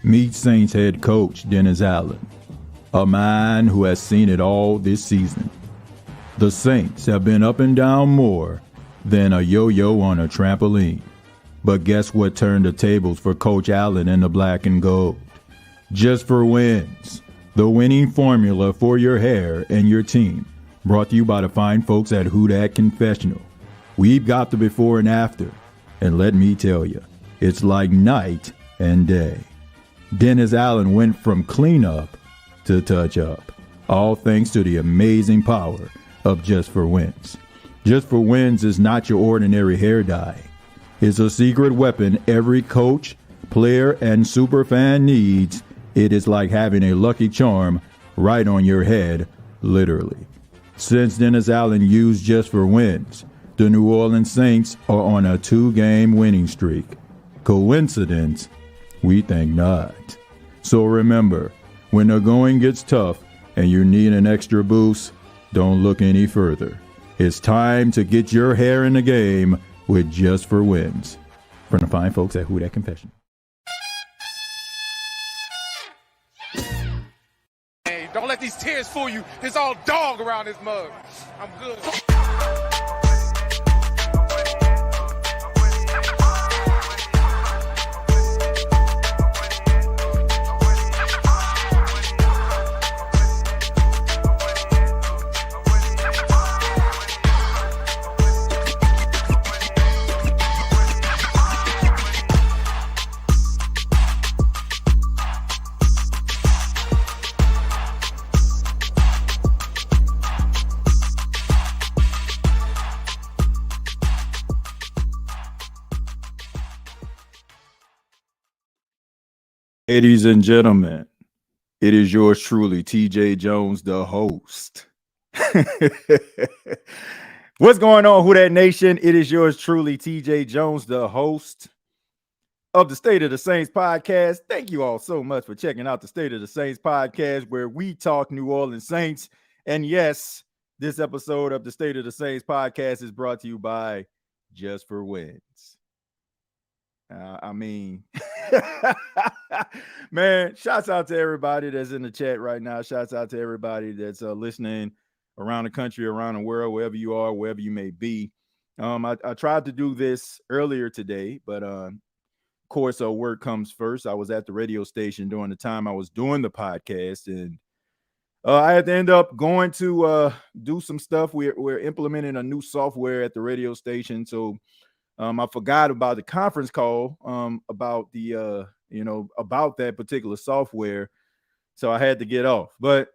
Meet Saints head coach Dennis Allen, a man who has seen it all this season. The Saints have been up and down more than a yo-yo on a trampoline. But guess what turned the tables for Coach Allen in the black and gold? Just for Wins, the winning formula for your hair and your team. Brought to you by the fine folks at Who Dat Confessional. We've got the before and after, and let me tell you, it's like night and day. Dennis Allen went from cleanup to touch up, all thanks to the amazing power of Just for Wins. Just for Wins is not your ordinary hair dye. It's a secret weapon every coach, player, and superfan needs. It is like having a lucky charm right on your head, literally. Since Dennis Allen used Just for Wins, the New Orleans Saints are on a 2-game winning streak. Coincidence? We think not. So remember, when the going gets tough and you need an extra boost, don't look any further. It's time to get your hair in the game with Just for Wins. From the fine folks at Who Dat Confession. Hey, don't let these tears fool you. There's all dog around this mug. I'm good. Ladies and gentlemen, it is yours truly, TJay Jones, the host. What's going on, Who Dat Nation? It is yours truly, TJay Jones, the host of the State of the Saints podcast. Thank you all so much for checking out the State of the Saints podcast, where we talk New Orleans Saints. And yes, this episode of the State of the Saints podcast is brought to you by Just for Wins. Man, shouts out to everybody that's in the chat right now. Shouts out to everybody that's listening around the country, around the world, wherever you are, wherever you may be. I tried to do this earlier today, but of course, work comes first. I was at the radio station during the time I was doing the podcast, and I had to end up going to do some stuff. We're implementing a new software at the radio station, so I forgot about the conference call about the about that particular software, so I had to get off. But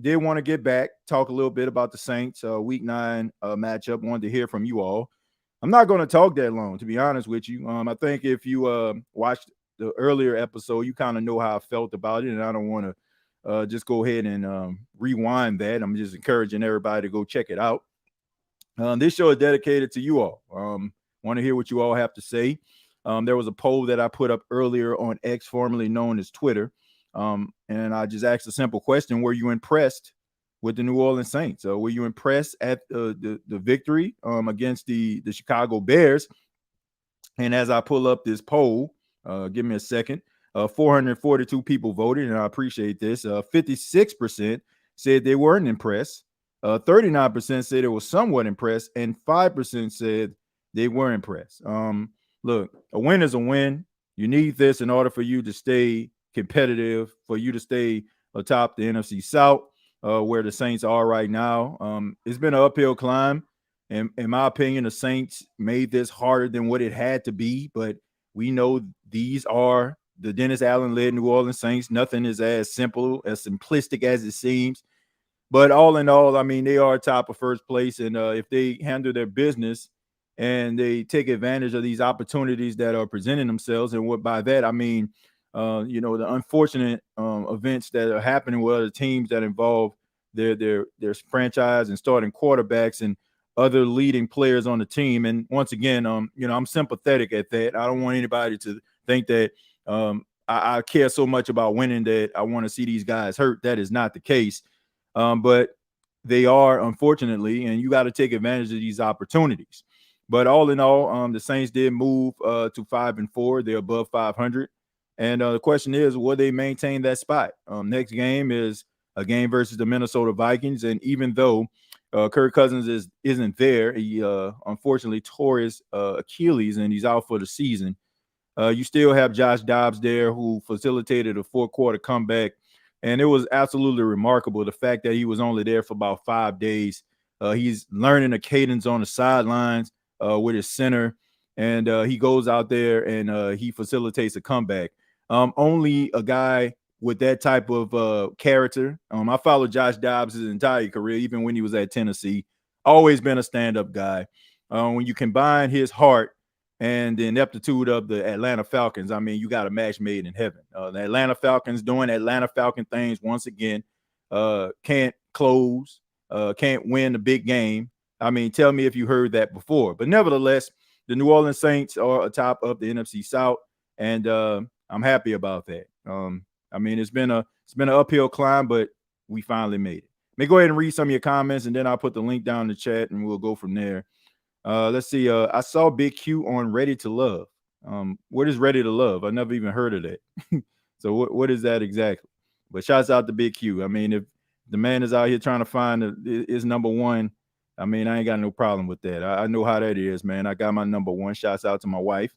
did want to get back, talk a little bit about the Saints Week 9 matchup. Wanted to hear from you all. I'm not going to talk that long, to be honest with you. I think if you watched the earlier episode, you kind of know how I felt about it, and I don't want to just go ahead and rewind that. I'm just encouraging everybody to go check it out. This show is dedicated to you all. Want to hear what you all have to say. There was a poll that I put up earlier on X, formerly known as Twitter. And I just asked a simple question. Were you impressed with the New Orleans Saints? Were you impressed at the victory against the Chicago Bears? And as I pull up this poll, give me a second, 442 people voted, and I appreciate this. 56% said they weren't impressed. 39% said they were somewhat impressed, and 5% said they were impressed. Look, a win is a win. You need this in order for you to stay competitive, for you to stay atop the NFC South, where the Saints are right now. It's been an uphill climb. And in my opinion, the Saints made this harder than what it had to be. But we know these are the Dennis Allen-led New Orleans Saints. Nothing is as simple, as simplistic as it seems. But all in all, I mean, they are top of first place. And if they handle their business and they take advantage of these opportunities that are presenting themselves, and what by that I mean, the unfortunate events that are happening with other teams that involve their franchise and starting quarterbacks and other leading players on the team. And once again, I'm sympathetic at that. I don't want anybody to think that I care so much about winning that I want to see these guys hurt. That is not the case. But they are, unfortunately, and you got to take advantage of these opportunities. But all in all, the Saints did move to 5-4. They're above 500. And the question is, will they maintain that spot? Next game is a game versus the Minnesota Vikings. And even though Kirk Cousins isn't there, he unfortunately tore his Achilles and he's out for the season. You still have Josh Dobbs there, who facilitated a fourth-quarter comeback, and it was absolutely remarkable, the fact that he was only there for about 5 days. He's learning a cadence on the sidelines with his center, and he goes out there and he facilitates a comeback. Only a guy with that type of character. I followed Josh Dobbs his entire career, even when he was at Tennessee. Always been a stand-up guy. When you combine his heart and the ineptitude of the Atlanta Falcons, I mean, you got a match made in heaven. The Atlanta Falcons doing Atlanta Falcon things once again. Can't close, can't win the big game. I mean, tell me if you heard that before. But nevertheless, the New Orleans Saints are atop of the NFC South, and I'm happy about that. I mean, it's been an uphill climb, but we finally made it. Let me go ahead and read some of your comments, and then I'll put the link down in the chat, and we'll go from there. Let's see. I saw Big Q on Ready to Love. What is Ready to Love? I never even heard of that. So what is that exactly? But shouts out to Big Q. I mean, if the man is out here trying to find his number one, I mean, I ain't got no problem with that. I know how that is, man. I got my number one. Shouts out to my wife.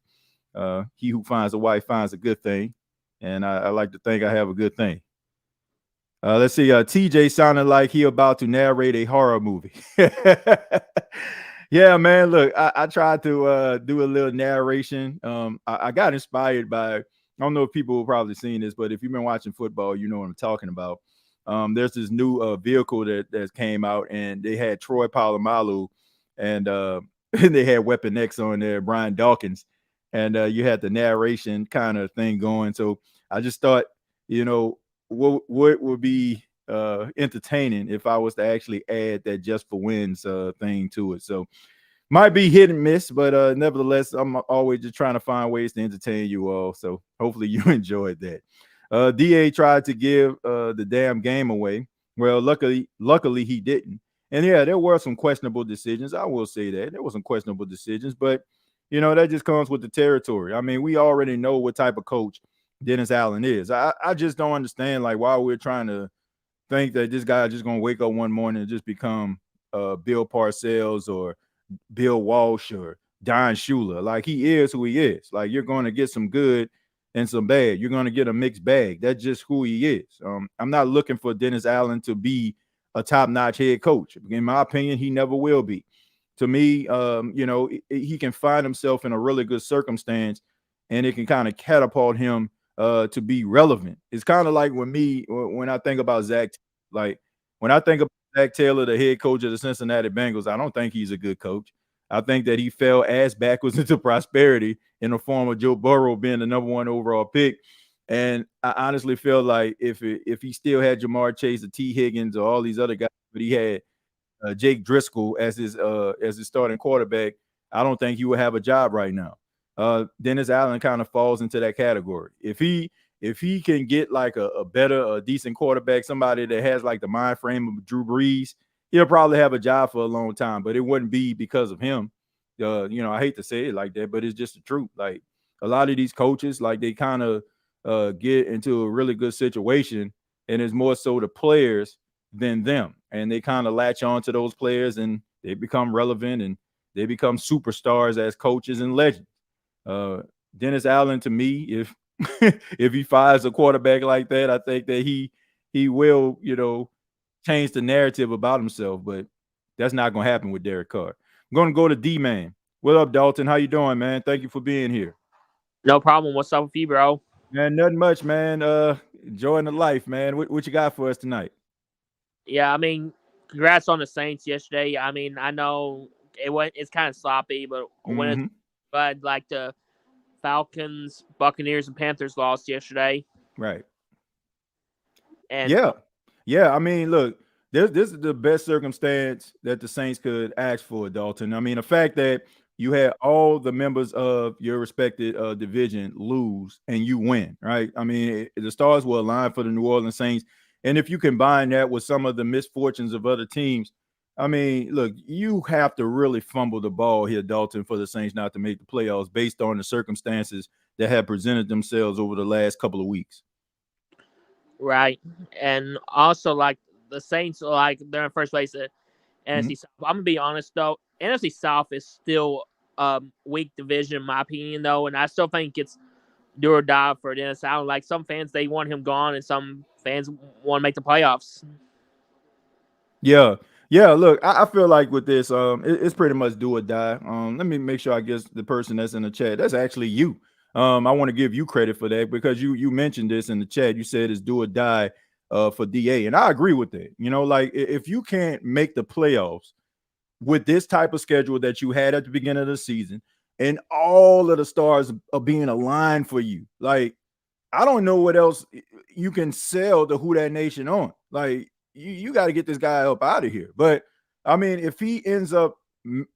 He who finds a wife finds a good thing. And I like to think I have a good thing. Let's see. TJ sounded like he about to narrate a horror movie. Yeah, man. Look, I tried to do a little narration. I got inspired by, I don't know if people have probably seen this, but if you've been watching football, you know what I'm talking about. There's this new vehicle that came out, and they had Troy Polamalu, and they had Weapon X on there, Brian Dawkins, and you had the narration kind of thing going. So I just thought, what would be entertaining if I was to actually add that Just for Wins thing to it. So might be hit and miss, but nevertheless, I'm always just trying to find ways to entertain you all. So hopefully you enjoyed that. DA tried to give the damn game away. Well, luckily he didn't. And yeah, there were some questionable decisions. I will say that there were some questionable decisions, but that just comes with the territory. I mean, we already know what type of coach Dennis Allen is. I just don't understand why we're trying to think that this guy just gonna wake up one morning and just become Bill Parcells or Bill Walsh or Don Shula. He is who he is. You're going to get some good and some bad. You're going to get a mixed bag. That's just who he is. I'm not looking for Dennis Allen to be a top-notch head coach. In my opinion, he never will be. To me, he can find himself in a really good circumstance, and it can kind of catapult him to be relevant. It's kind of like when I think about Zach, when I think about Zach Taylor, the head coach of the Cincinnati Bengals, I don't think he's a good coach. I think that he fell ass backwards into prosperity in the form of Joe Burrow being the number one overall pick. And I honestly feel like if he still had Jamar Chase or T. Higgins or all these other guys, but he had Jake Driscoll as his starting quarterback, I don't think he would have a job right now. Dennis Allen kind of falls into that category. If he can get a decent quarterback, somebody that has the mind frame of Drew Brees, he'll probably have a job for a long time, but it wouldn't be because of him. I hate to say it like that, but it's just the truth. A lot of these coaches, they kind of get into a really good situation, and it's more so the players than them. And they kind of latch on to those players, and they become relevant, and they become superstars as coaches and legends. Dennis Allen, to me, if if he fires a quarterback like that, I think that he will, change the narrative about himself, but that's not going to happen with Derek Carr. I'm going to go to D-Man. What up, Dalton? How you doing, man? Thank you for being here. No problem. What's up with you, bro? Man, nothing much, man. Enjoying the life, man. What you got for us tonight? Yeah, I mean, congrats on the Saints yesterday. I mean, I know it's kind of sloppy, but when it's the Falcons, Buccaneers, and Panthers lost yesterday. Right. And yeah. I mean, look, this is the best circumstance that the Saints could ask for, Dalton. I mean, the fact that you had all the members of your respected division lose and you win, right? I mean, the stars were aligned for the New Orleans Saints. And if you combine that with some of the misfortunes of other teams, I mean, look, you have to really fumble the ball here, Dalton, for the Saints not to make the playoffs based on the circumstances that have presented themselves over the last couple of weeks. Right. And also, like, the Saints, like, they're in first place at NFC South. I'm going to be honest, though. NFC South is still weak division, in my opinion, though. And I still think it's do or die for Dennis Allen. Like, some fans, they want him gone, and some fans want to make the playoffs. Yeah. Yeah, look, I feel like with this, it's pretty much do or die. Let me make sure I guess the person that's in the chat, that's actually you. I want to give you credit for that because you mentioned this in the chat. You said it's do or die for DA, and I agree with that. You know, like if you can't make the playoffs with this type of schedule that you had at the beginning of the season, and all of the stars are being aligned for you, like I don't know what else you can sell the Who That Nation on. Like you got to get this guy up out of here. But I mean, if he ends up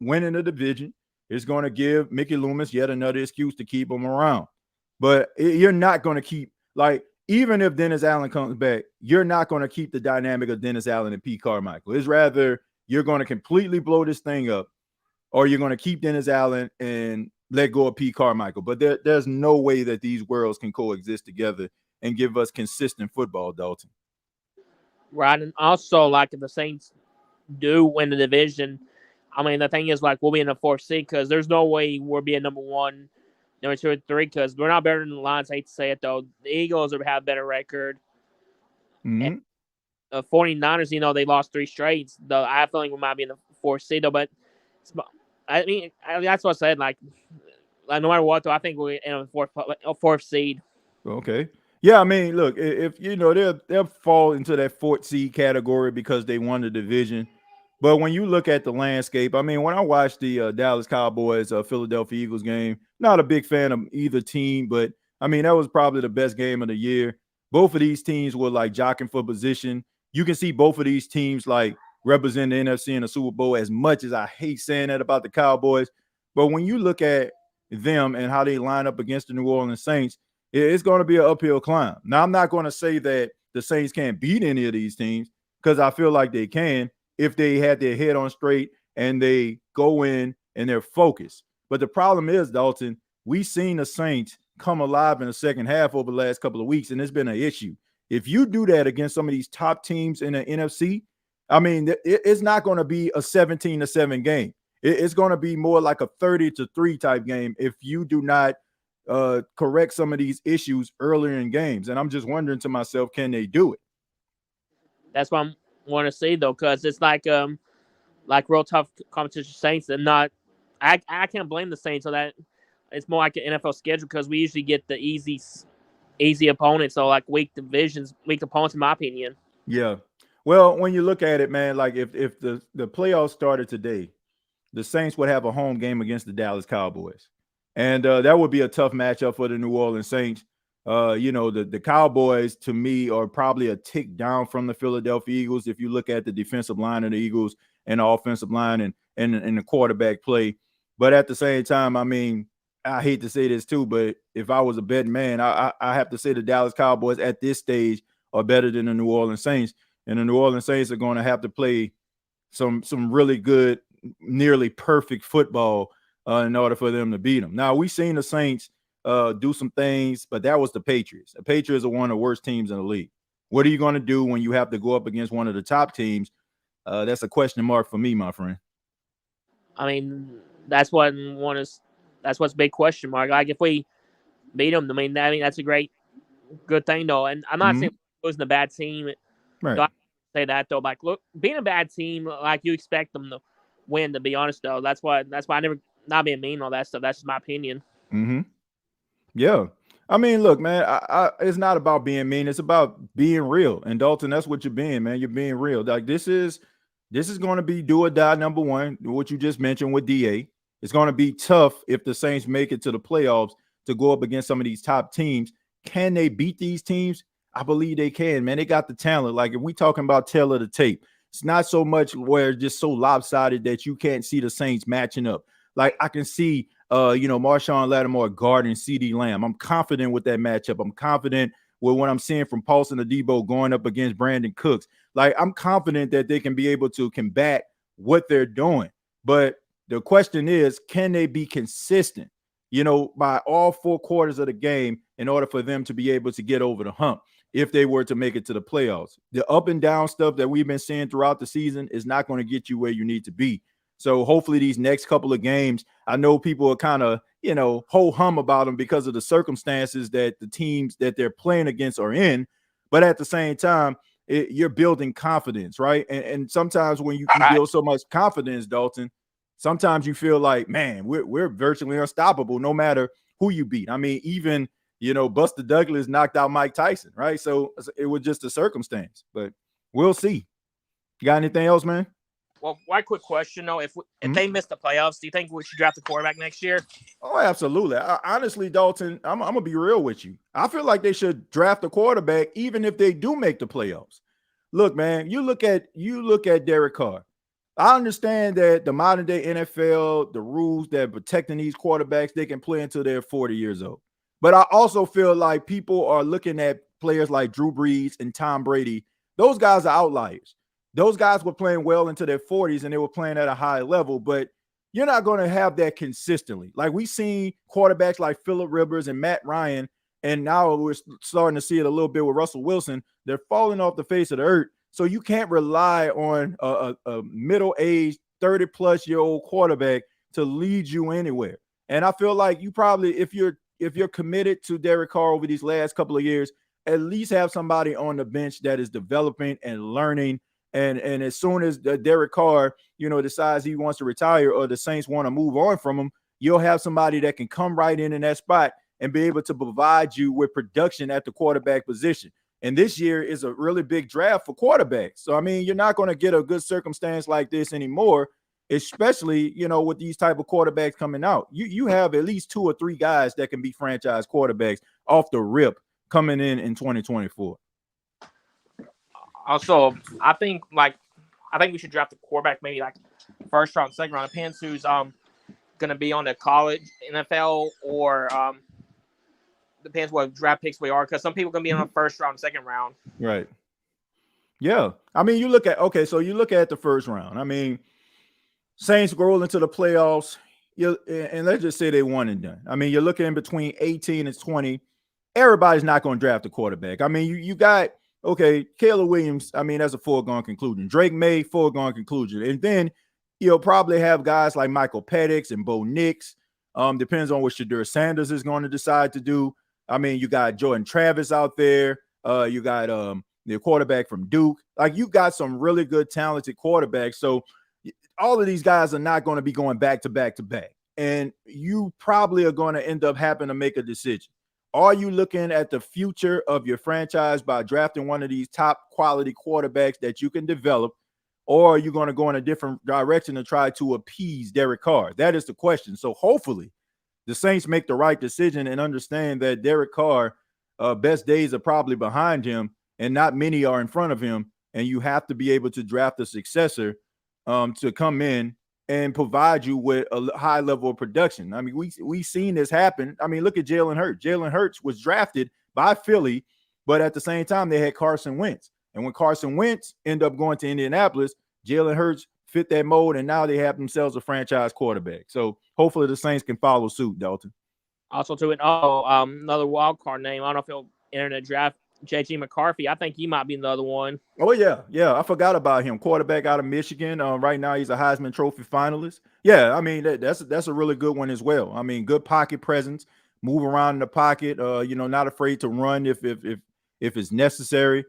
winning the division, it's going to give Mickey Loomis yet another excuse to keep him around. But you're not going to keep, like, even if Dennis Allen comes back, you're not going to keep the dynamic of Dennis Allen and Pete Carmichael. It's rather you're going to completely blow this thing up, or you're going to keep Dennis Allen and let go of Pete Carmichael. But there's no way that these worlds can coexist together and give us consistent football, Dalton. Right. And also, like, if the Saints do win the division, I mean, the thing is, like, we'll be in the 4th seed because there's no way we'll be at number 1, number 2, or 3 because we're not better than the Lions. I hate to say it, though. The Eagles have a better record. Mm-hmm. 49ers, you know, they lost 3 straight. Though I have a feeling we might be in the 4th seed, though. But, I mean, that's what I said. Like no matter what, though, I think we're in a 4th seed. Okay. Yeah, I mean, look, if you know they'll fall into that 4th seed category because they won the division. But when you look at the landscape, I mean, when I watched the Dallas Cowboys Philadelphia Eagles game, not a big fan of either team, but I mean that was probably the best game of the year. Both of these teams were like jockeying for position. You can see both of these teams like represent the NFC in the Super Bowl. As much as I hate saying that about the Cowboys, but when you look at them and how they line up against the New Orleans Saints, it's going to be an uphill climb. Now, I'm not going to say that the Saints can't beat any of these teams because I feel like they can if they had their head on straight and they go in and they're focused. But the problem is, Dalton, we've seen the Saints come alive in the second half over the last couple of weeks, and it's been an issue. If you do that against some of these top teams in the NFC, I mean, it's not going to be a 17-7 game. It's going to be more like a 30-3 type game if you do not correct some of these issues earlier in games. And I'm just wondering to myself, can they do it? That's what I want to see, though, because it's like real tough competition Saints and not. I can't blame the Saints on that. It's more like an NFL schedule because we usually get the easy opponents, so like weak divisions, weak opponents, in my opinion. Yeah. Well, when you look at it, man, like if the playoffs started today, the Saints would have a home game against the Dallas Cowboys. And that would be a tough matchup for the New Orleans Saints. You know, the Cowboys, to me, are probably a tick down from the Philadelphia Eagles if you look at the defensive line of the Eagles and the offensive line and the quarterback play. But at the same time, I mean, I hate to say this too, but if I was a betting man, I have to say the Dallas Cowboys at this stage are better than the New Orleans Saints. And the New Orleans Saints are going to have to play some really good, nearly perfect football in order for them to beat them. Now, we've seen the Saints do some things, but that was the Patriots. The Patriots are one of the worst teams in the league. What are you going to do when you have to go up against one of the top teams? That's a question mark for me, my friend. I mean, that's what's a big question mark. Like, if we beat them, I mean that's a good thing, though. And I'm not saying losing a bad team. Right. Don't say that, though. Like, look, being a bad team, like, you expect them to win, to be honest, though. That's why I never, not being mean, all that stuff. That's just my opinion. Yeah. I mean, look, man, it's not about being mean. It's about being real. And Dalton, that's what you're being, man. You're being real. Like, this is going to be do or die, number one, what you just mentioned with DA. It's going to be tough if the Saints make it to the playoffs to go up against some of these top teams. Can they beat these teams? I believe they can, man. They got the talent. Like, if we talking about tail of the tape, it's not so much where it's just so lopsided that you can't see the Saints matching up. like I can see Marshawn Lattimore guarding CeeDee Lamb. I'm confident with that matchup. I'm confident with what I'm seeing from Paulson and Debo going up against Brandon Cooks. Like, I'm confident that they can be able to combat what they're doing. But the question is, can they be consistent, by all 4 quarters of the game in order for them to be able to get over the hump if they were to make it to the playoffs? The up and down stuff that we've been seeing throughout the season is not going to get you where you need to be. So hopefully these next couple of games, I know people are kind of, ho-hum about them because of the circumstances that the teams that they're playing against are in. But at the same time, you're building confidence, right? And sometimes when you build so much confidence, Dalton, sometimes you feel like, man, we're virtually unstoppable no matter who you beat. I mean, even, Buster Douglas knocked out Mike Tyson, right? So it was just a circumstance, but we'll see. You got anything else, man? Well, one quick question, though. If they miss the playoffs, do you think we should draft a quarterback next year? Oh, absolutely. Honestly, Dalton, I'm going to be real with you. I feel like they should draft a quarterback even if they do make the playoffs. Look, man, you look at Derek Carr. I understand that the modern day NFL, the rules that are protecting these quarterbacks, they can play until they're 40 years old. But I also feel like people are looking at players like Drew Brees and Tom Brady. Those guys are outliers. Those guys were playing well into their 40s and they were playing at a high level, but you're not going to have that consistently. Like, we've seen quarterbacks like Phillip Rivers and Matt Ryan, and now we're starting to see it a little bit with Russell Wilson. They're falling off the face of the earth. So you can't rely on a middle-aged, 30-plus-year-old quarterback to lead you anywhere. And I feel like you probably, if you're committed to Derek Carr over these last couple of years, at least have somebody on the bench that is developing and learning. And as soon as Derek Carr, decides he wants to retire or the Saints want to move on from him, you'll have somebody that can come right in that spot and be able to provide you with production at the quarterback position. And this year is a really big draft for quarterbacks. So, I mean, you're not going to get a good circumstance like this anymore, especially, with these type of quarterbacks coming out. You have at least 2 or 3 guys that can be franchise quarterbacks off the rip coming in 2024. Also, I think we should draft a quarterback maybe like first round, second round. Depends who's going to be on the college NFL or depends what draft picks we are, because some people are going to be on the first round, second round. Right. Yeah. I mean, you look at the first round. I mean, Saints roll into the playoffs, and let's just say they won and done. I mean, you're looking in between 18 and 20. Everybody's not going to draft a quarterback. I mean, you got, Caleb Williams, I mean, that's a foregone conclusion. Drake May, foregone conclusion. And then you'll probably have guys like Michael Penix and Bo Nix. Depends on what Shadur Sanders is going to decide to do. I mean, you got Jordan Travis out there. You got the quarterback from Duke. Like, you got some really good, talented quarterbacks. So all of these guys are not going to be going back to back to back. And you probably are going to end up having to make a decision. Are you looking at the future of your franchise by drafting one of these top quality quarterbacks that you can develop, or are you going to go in a different direction to try to appease Derek Carr? That is the question. So hopefully the Saints make the right decision and understand that Derek Carr, best days are probably behind him and not many are in front of him. And you have to be able to draft a successor to come in and provide you with a high level of production. I mean, we've seen this happen. I mean, look at Jalen Hurts. Jalen Hurts was drafted by Philly, but at the same time, they had Carson Wentz. And when Carson Wentz ended up going to Indianapolis, Jalen Hurts fit that mold, and now they have themselves a franchise quarterback. So hopefully the Saints can follow suit, Dalton. Also, another wild card name. I don't know if he'll enter the draft. J.G. McCarthy. I think he might be another one. Oh, yeah. I forgot about him. Quarterback out of Michigan. Right now, he's a Heisman Trophy finalist. Yeah, I mean, that's a really good one as well. I mean, good pocket presence, move around in the pocket, not afraid to run if it's necessary.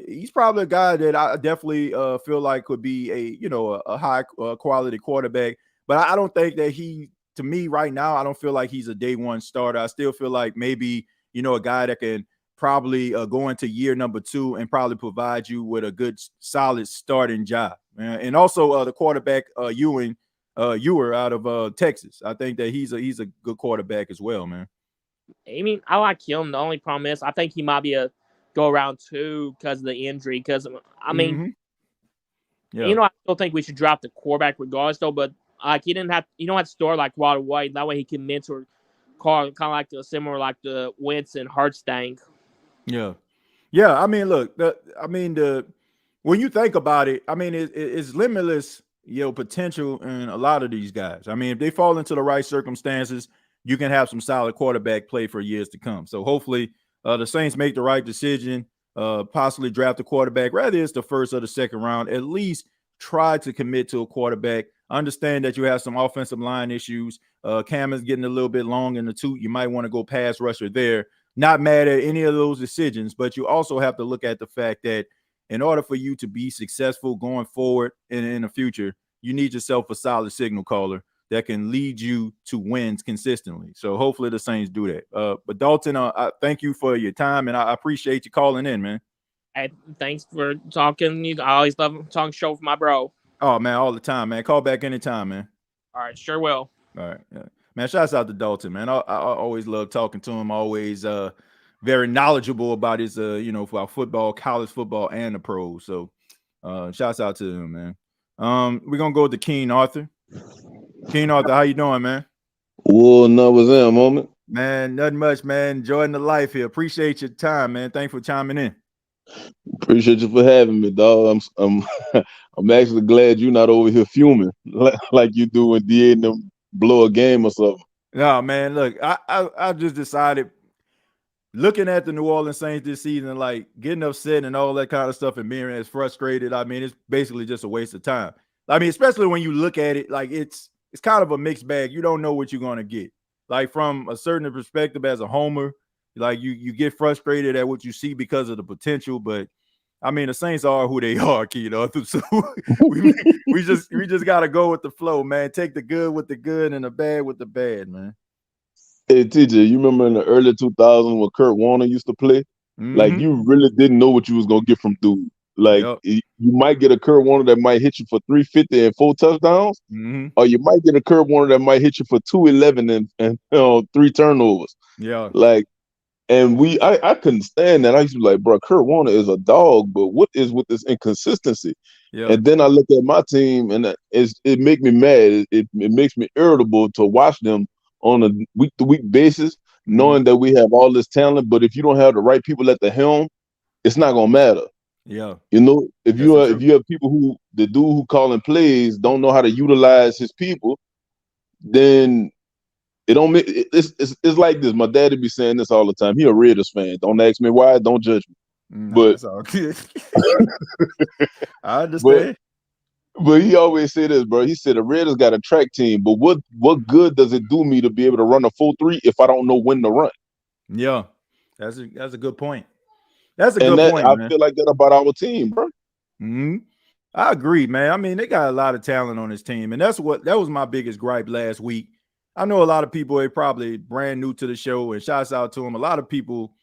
He's probably a guy that I definitely feel like could be a high quality quarterback. But I don't think that to me right now, I don't feel like he's a day one starter. I still feel like maybe, a guy that can probably go into year number 2 and probably provide you with a good, solid starting job. And also the quarterback, Ewer out of Texas. I think that he's a good quarterback as well, man. I mean, I like him. The only problem is I think he might be a go around 2 because of the injury. Because, I mean, I still think we should drop the quarterback regardless, though. But like you don't have to store like right away. That way he can mentor Carl, kind of like the similar like the Wentz and Hurts thing. Yeah. Yeah, I mean, look, when you think about it, I mean, it's limitless, potential in a lot of these guys. I mean, if they fall into the right circumstances, you can have some solid quarterback play for years to come. So hopefully, the Saints make the right decision, possibly draft a quarterback, whether it's the first or the second round. At least try to commit to a quarterback. Understand that you have some offensive line issues. Cam is getting a little bit long in the tooth. You might want to go pass rusher there. Not mad at any of those decisions, but you also have to look at the fact that in order for you to be successful going forward in the future, you need yourself a solid signal caller that can lead you to wins consistently. So hopefully the Saints do that. But Dalton, I thank you for your time, and I appreciate you calling in, man. Hey, thanks for talking. I always love talking show with my bro. Oh, man, all the time, man. Call back anytime, man. All right, sure will. All right. Yeah. Man, shouts out to Dalton, man. I always love talking to him. Always very knowledgeable about his, for football, college football, and the pros. So shouts out to him, man. We're going to go to Kean Arthur. Kean Arthur, how you doing, man? Well, no, was that a moment? Man, nothing much, man. Enjoying the life here. Appreciate your time, man. Thanks for chiming in. Appreciate you for having me, dog. I'm I'm actually glad you're not over here fuming like you do when DA and them blow a game or something. No, man, look, I just decided looking at the New Orleans Saints this season, like getting upset and all that kind of stuff and being as frustrated. I mean, it's basically just a waste of time. I mean, especially when you look at it, like it's kind of a mixed bag. You don't know what you're going to get. Like from a certain perspective as a homer, like you get frustrated at what you see because of the potential, but I mean, the Saints are who they are, Kean Arthur. So we just got to go with the flow, man. Take the good with the good and the bad with the bad, man. Hey, TJ, you remember in the early 2000s when Kurt Warner used to play? Mm-hmm. Like, you really didn't know what you was going to get from dude. Like, you might get a Kurt Warner that might hit you for 350 and 4 touchdowns, or you might get a Kurt Warner that might hit you for 211 and 3 turnovers. Yeah. Like, and I couldn't stand that. I used to be like, bro, Kurt Warner is a dog, but what is with this inconsistency? Yeah. And then I look at my team, and it makes me mad. It makes me irritable to watch them on a week-to-week basis, knowing that we have all this talent. But if you don't have the right people at the helm, it's not gonna matter. Yeah. You know, if you have people the dude who calling plays don't know how to utilize his people, then it don't make it's like this. My daddy be saying this all the time. He a Raiders fan. Don't ask me why. Don't judge me. No, that's all good. I understand. But he always say this, bro. He said the Raiders got a track team, but what good does it do me to be able to run a 4.3 if I don't know when to run? Yeah, that's a good point. That's a good point, I man. feel like that about our team, bro. I agree, man. I mean, they got a lot of talent on this team, and that was my biggest gripe last week. I know a lot of people are probably brand new to the show, and shouts out to them. A lot of people,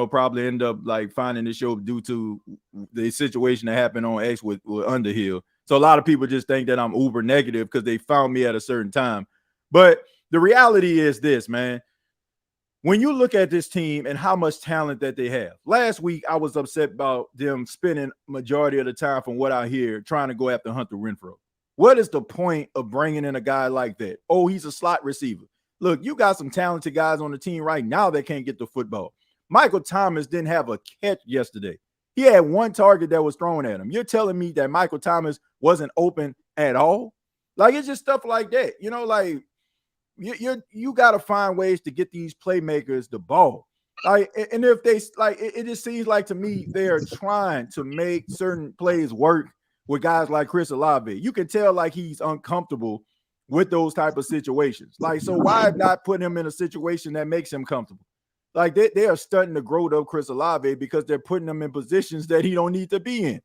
probably end up like finding the show due to the situation that happened on X with Underhill. So a lot of people just think that I'm uber negative because they found me at a certain time. But the reality is this, man. When you look at this team and how much talent that they have, last week I was upset about them spending majority of the time from what I hear trying to go after Hunter Renfrow. What is the point of bringing in a guy like that? Oh, he's a slot receiver. Look, you got some talented guys on the team right now that can't get the football. Michael Thomas didn't have a catch yesterday. He had one target that was thrown at him. You're telling me that Michael Thomas wasn't open at all? Like, it's just stuff like that. Like you got to find ways to get these playmakers the ball. Like, and if they like, it just seems like to me they're trying to make certain plays work with guys like Chris Olave. You can tell like he's uncomfortable with those type of situations. Like, so why not put him in a situation that makes him comfortable? Like they are starting to grow up Chris Olave because they're putting him in positions that he don't need to be in.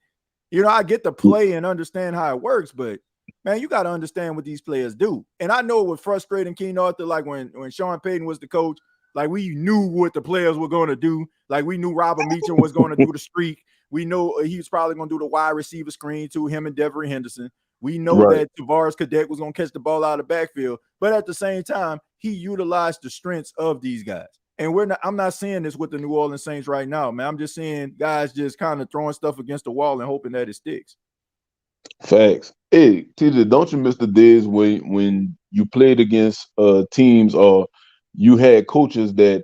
I get the play and understand how it works, but man, you got to understand what these players do. And I know it was frustrating Kean Arthur, like when Sean Payton was the coach, like we knew what the players were going to do. Like we knew Robert Meacham was going to do the streak. We know he was probably going to do the wide receiver screen to him and Devery Henderson. We know that Tavares Cadet was going to catch the ball out of the backfield. But at the same time, he utilized the strengths of these guys. And I'm not seeing this with the New Orleans Saints right now, man. I'm just seeing guys just kind of throwing stuff against the wall and hoping that it sticks. Facts. Hey, TJ, don't you miss the days when you played against teams or you had coaches that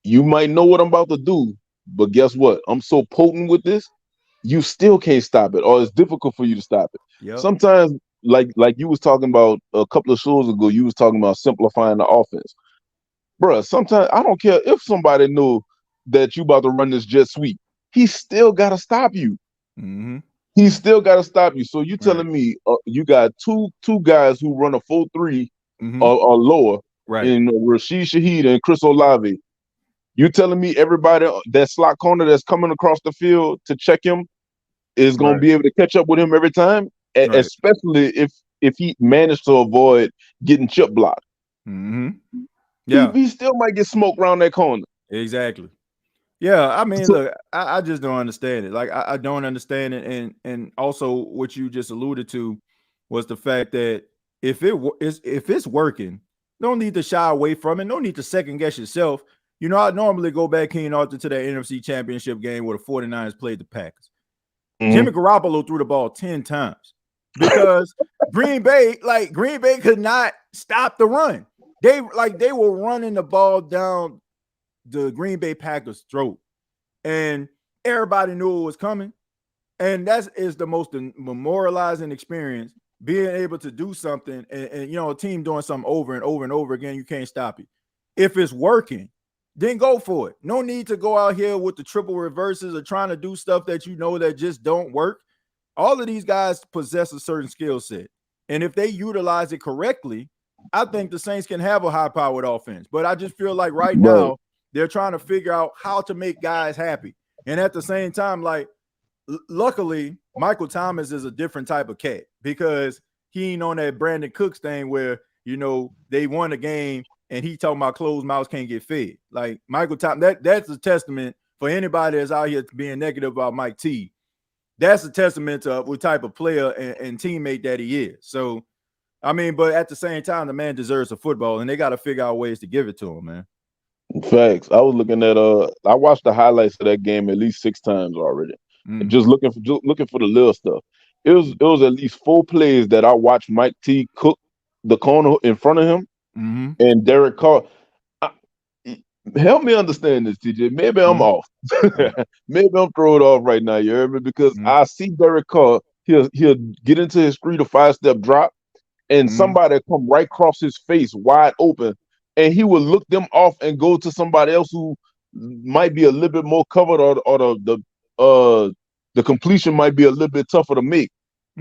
you might know what I'm about to do, but guess what? I'm so potent with this, you still can't stop it, or it's difficult for you to stop it. Yep. Sometimes, like you was talking about a couple of shows ago, you was talking about simplifying the offense. Bruh, sometimes I don't care if somebody knew that you about to run this jet sweep. He still gotta stop you. Mm-hmm. He still gotta stop you. So you Right. telling me you got two guys who run a 4-3 Mm-hmm. or lower Right. in Rashid Shaheed and Chris Olave. You telling me everybody that slot corner that's coming across the field to check him is going to Right. be able to catch up with him every time, Right. especially if he managed to avoid getting chip blocked. Mm-hmm. He, Yeah. he still might get smoked around that corner. Exactly. Yeah, I mean, So, look, I just don't understand it. Like, I don't understand it, and also what you just alluded to was the fact that if it's working, no need to shy away from it. No need to second guess yourself. You know, I normally go back, Kean Arthur, to that NFC Championship game where the 49ers played the Packers. Jimmy Garoppolo threw the ball 10 times because Green Bay could not stop the run. They were running the ball down the Green Bay Packers' throat, and everybody knew it was coming. And that is the most memorializing experience, being able to do something and you know, a team doing something over and over and over again. You can't stop it. If it's working, then go for it. No need to go out here with the triple reverses or trying to do stuff that you know that just don't work. All of these guys possess a certain skill set, and if they utilize it correctly, I think the Saints can have a high-powered offense. But I just feel like right right, now they're trying to figure out how to make guys happy, and at the same time, like, luckily, Michael Thomas is a different type of cat because he ain't on that Brandon Cooks thing where, you know, they won a game and he talking about closed mouths can't get fed. Like Michael Thomas, that's a testament for anybody that's out here being negative about Mike T. That's a testament to what type of player and teammate that he is. So, I mean, but at the same time, the man deserves a football, and they got to figure out ways to give it to him, man. facts. I was looking at I watched the highlights of that game at least 6 times already, and Mm-hmm. just looking for the little stuff. It was at least 4 plays that I watched Mike T cook the corner in front of him, Mm-hmm. and Derek Carr. I- Help me understand this, TJ. Maybe I'm Mm-hmm. off. Maybe I'm throwing off right now. You heard me? Because Mm-hmm. I see Derek Carr. He'll get into his 3 to 5 step drop, and Mm-hmm. somebody come right across his face wide open, and he will look them off and go to somebody else who might be a little bit more covered, or the completion might be a little bit tougher to make.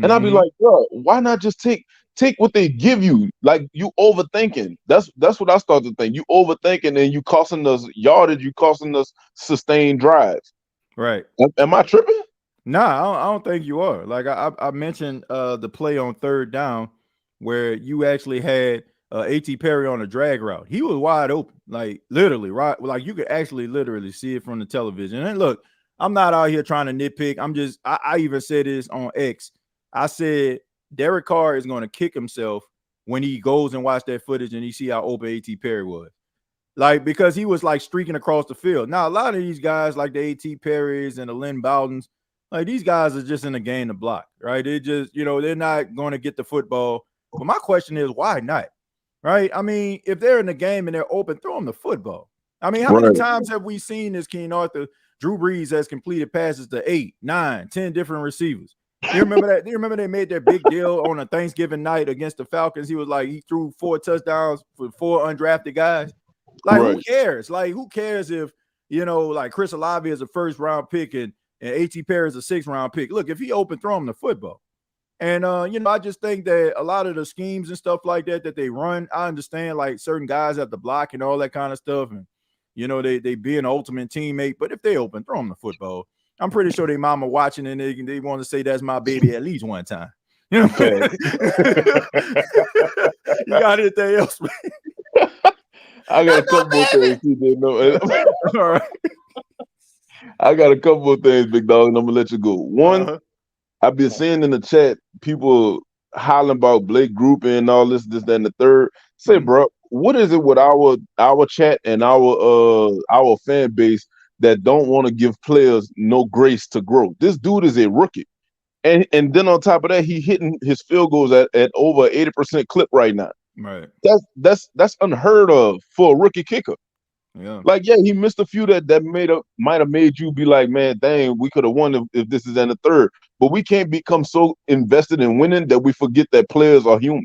And I'll be Mm-hmm. like, bro, why not just take what they give you? Like, you overthinking. That's what I start to think. You overthinking, and you costing us yardage. You costing us sustained drives. Right. Am I tripping? Nah, I don't think you are. Like I mentioned the play on third down where you actually had A.T. Perry on a drag route. He was wide open, like literally, right? Like you could actually literally see it from the television. And look, I'm not out here trying to nitpick. I even said this on X. I said Derek Carr is going to kick himself when he goes and watch that footage and he see how open A.T. Perry was. Like, because he was like streaking across the field. Now, a lot of these guys, like the A.T. Perrys and the Lynn Bowdens, like these guys are just in the game to block, right? They just, you know, they're not going to get the football. But my question is, why not? Right? I mean, if they're in the game and they're open, throw them the football. I mean, how many Right, times have we seen this, Kean Arthur? Drew Brees has completed passes to 8, 9, 10 different receivers. Do you remember that? Do you remember they made that big deal on a Thanksgiving night against the Falcons? He was like, he threw 4 touchdowns for 4 undrafted guys. Like, who right. cares? Like, who cares if, you know, like Chris Olave is a first round pick and A.T. Perry is a 6th round pick. Look, if he open, throw him the football. And, you know, I just think that a lot of the schemes and stuff like that they run, I understand like certain guys have to block and all that kind of stuff. And, you know, they be an ultimate teammate. But if they open, throw them the football. I'm pretty sure their mama watching and they want to say that's my baby at least one time. You know, you got anything else? I got a couple more things, TJ. No, All right. I got a couple more things, big dog, and I'm gonna let you go. One, I've been seeing in the chat people hollering about Blake grouping and all this, that, and the third. Say, bro, what is it with our chat and our fan base that don't want to give players no grace to grow? This dude is a rookie. And then on top of that, he hitting his field goals at over 80% clip right now. Right. That's unheard of for a rookie kicker. Yeah. Like, yeah, he missed a few that might have made you be like, man, dang, we could have won if this is in the third. But we can't become so invested in winning that we forget that players are human.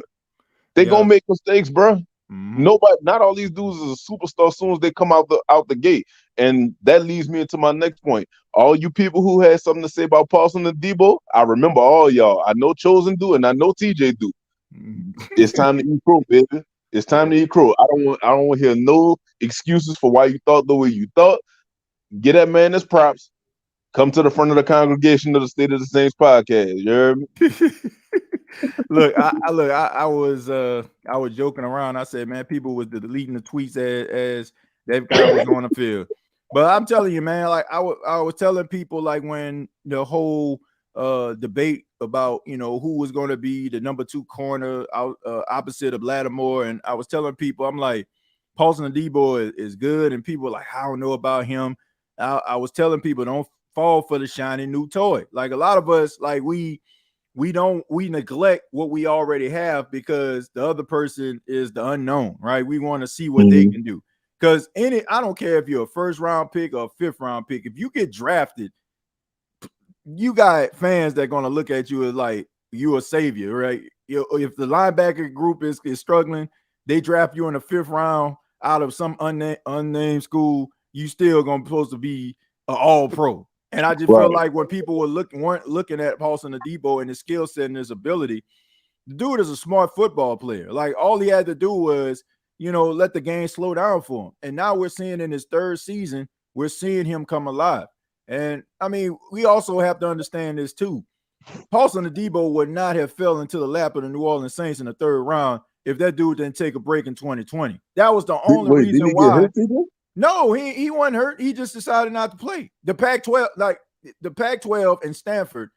They gonna make mistakes, bro. Not all these dudes is a superstar as soon as they come out the gate. And that leads me into my next point. All you people who had something to say about Paulson and Debo, I remember all y'all. I know Chosen do, and I know TJay do. It's time to eat crow, baby. It's time to eat crow. I don't want to hear no excuses for why you thought the way you thought. Get that man his props. Come to the front of the congregation of the State of the Saints podcast. You heard me? Look, I was joking around. I said, man, people was deleting the tweets as that guy was on the field. But I'm telling you, man, like I was telling people, like, when the whole debate about, you know, who was going to be the number 2 corner opposite of Lattimore, and I was telling people, I'm like, Paulson and Debo is good, and people were like, I don't know about him. I was telling people, don't fall for the shiny new toy. Like, a lot of us, like, we neglect what we already have because the other person is the unknown, right? We want to see what they can do. Because I don't care if you're a 1st round pick or a 5th round pick. If you get drafted, you got fans that are going to look at you as like you a savior, right? If the linebacker group is struggling, they draft you in the 5th round out of some unnamed school, you still going to supposed to be an all-pro. And I just felt like when people weren't looking at Paulson and Debo and his skill set and his ability, the dude is a smart football player. Like, all he had to do was, you know, let the game slow down for him. And now we're seeing in his 3rd season, we're seeing him come alive. And I mean, we also have to understand this too. Paulson and Debo would not have fell into the lap of the New Orleans Saints in the 3rd round if that dude didn't take a break in 2020. That was the only reason why. No, he wasn't hurt. He just decided not to play. The Pac-12 and Stanford,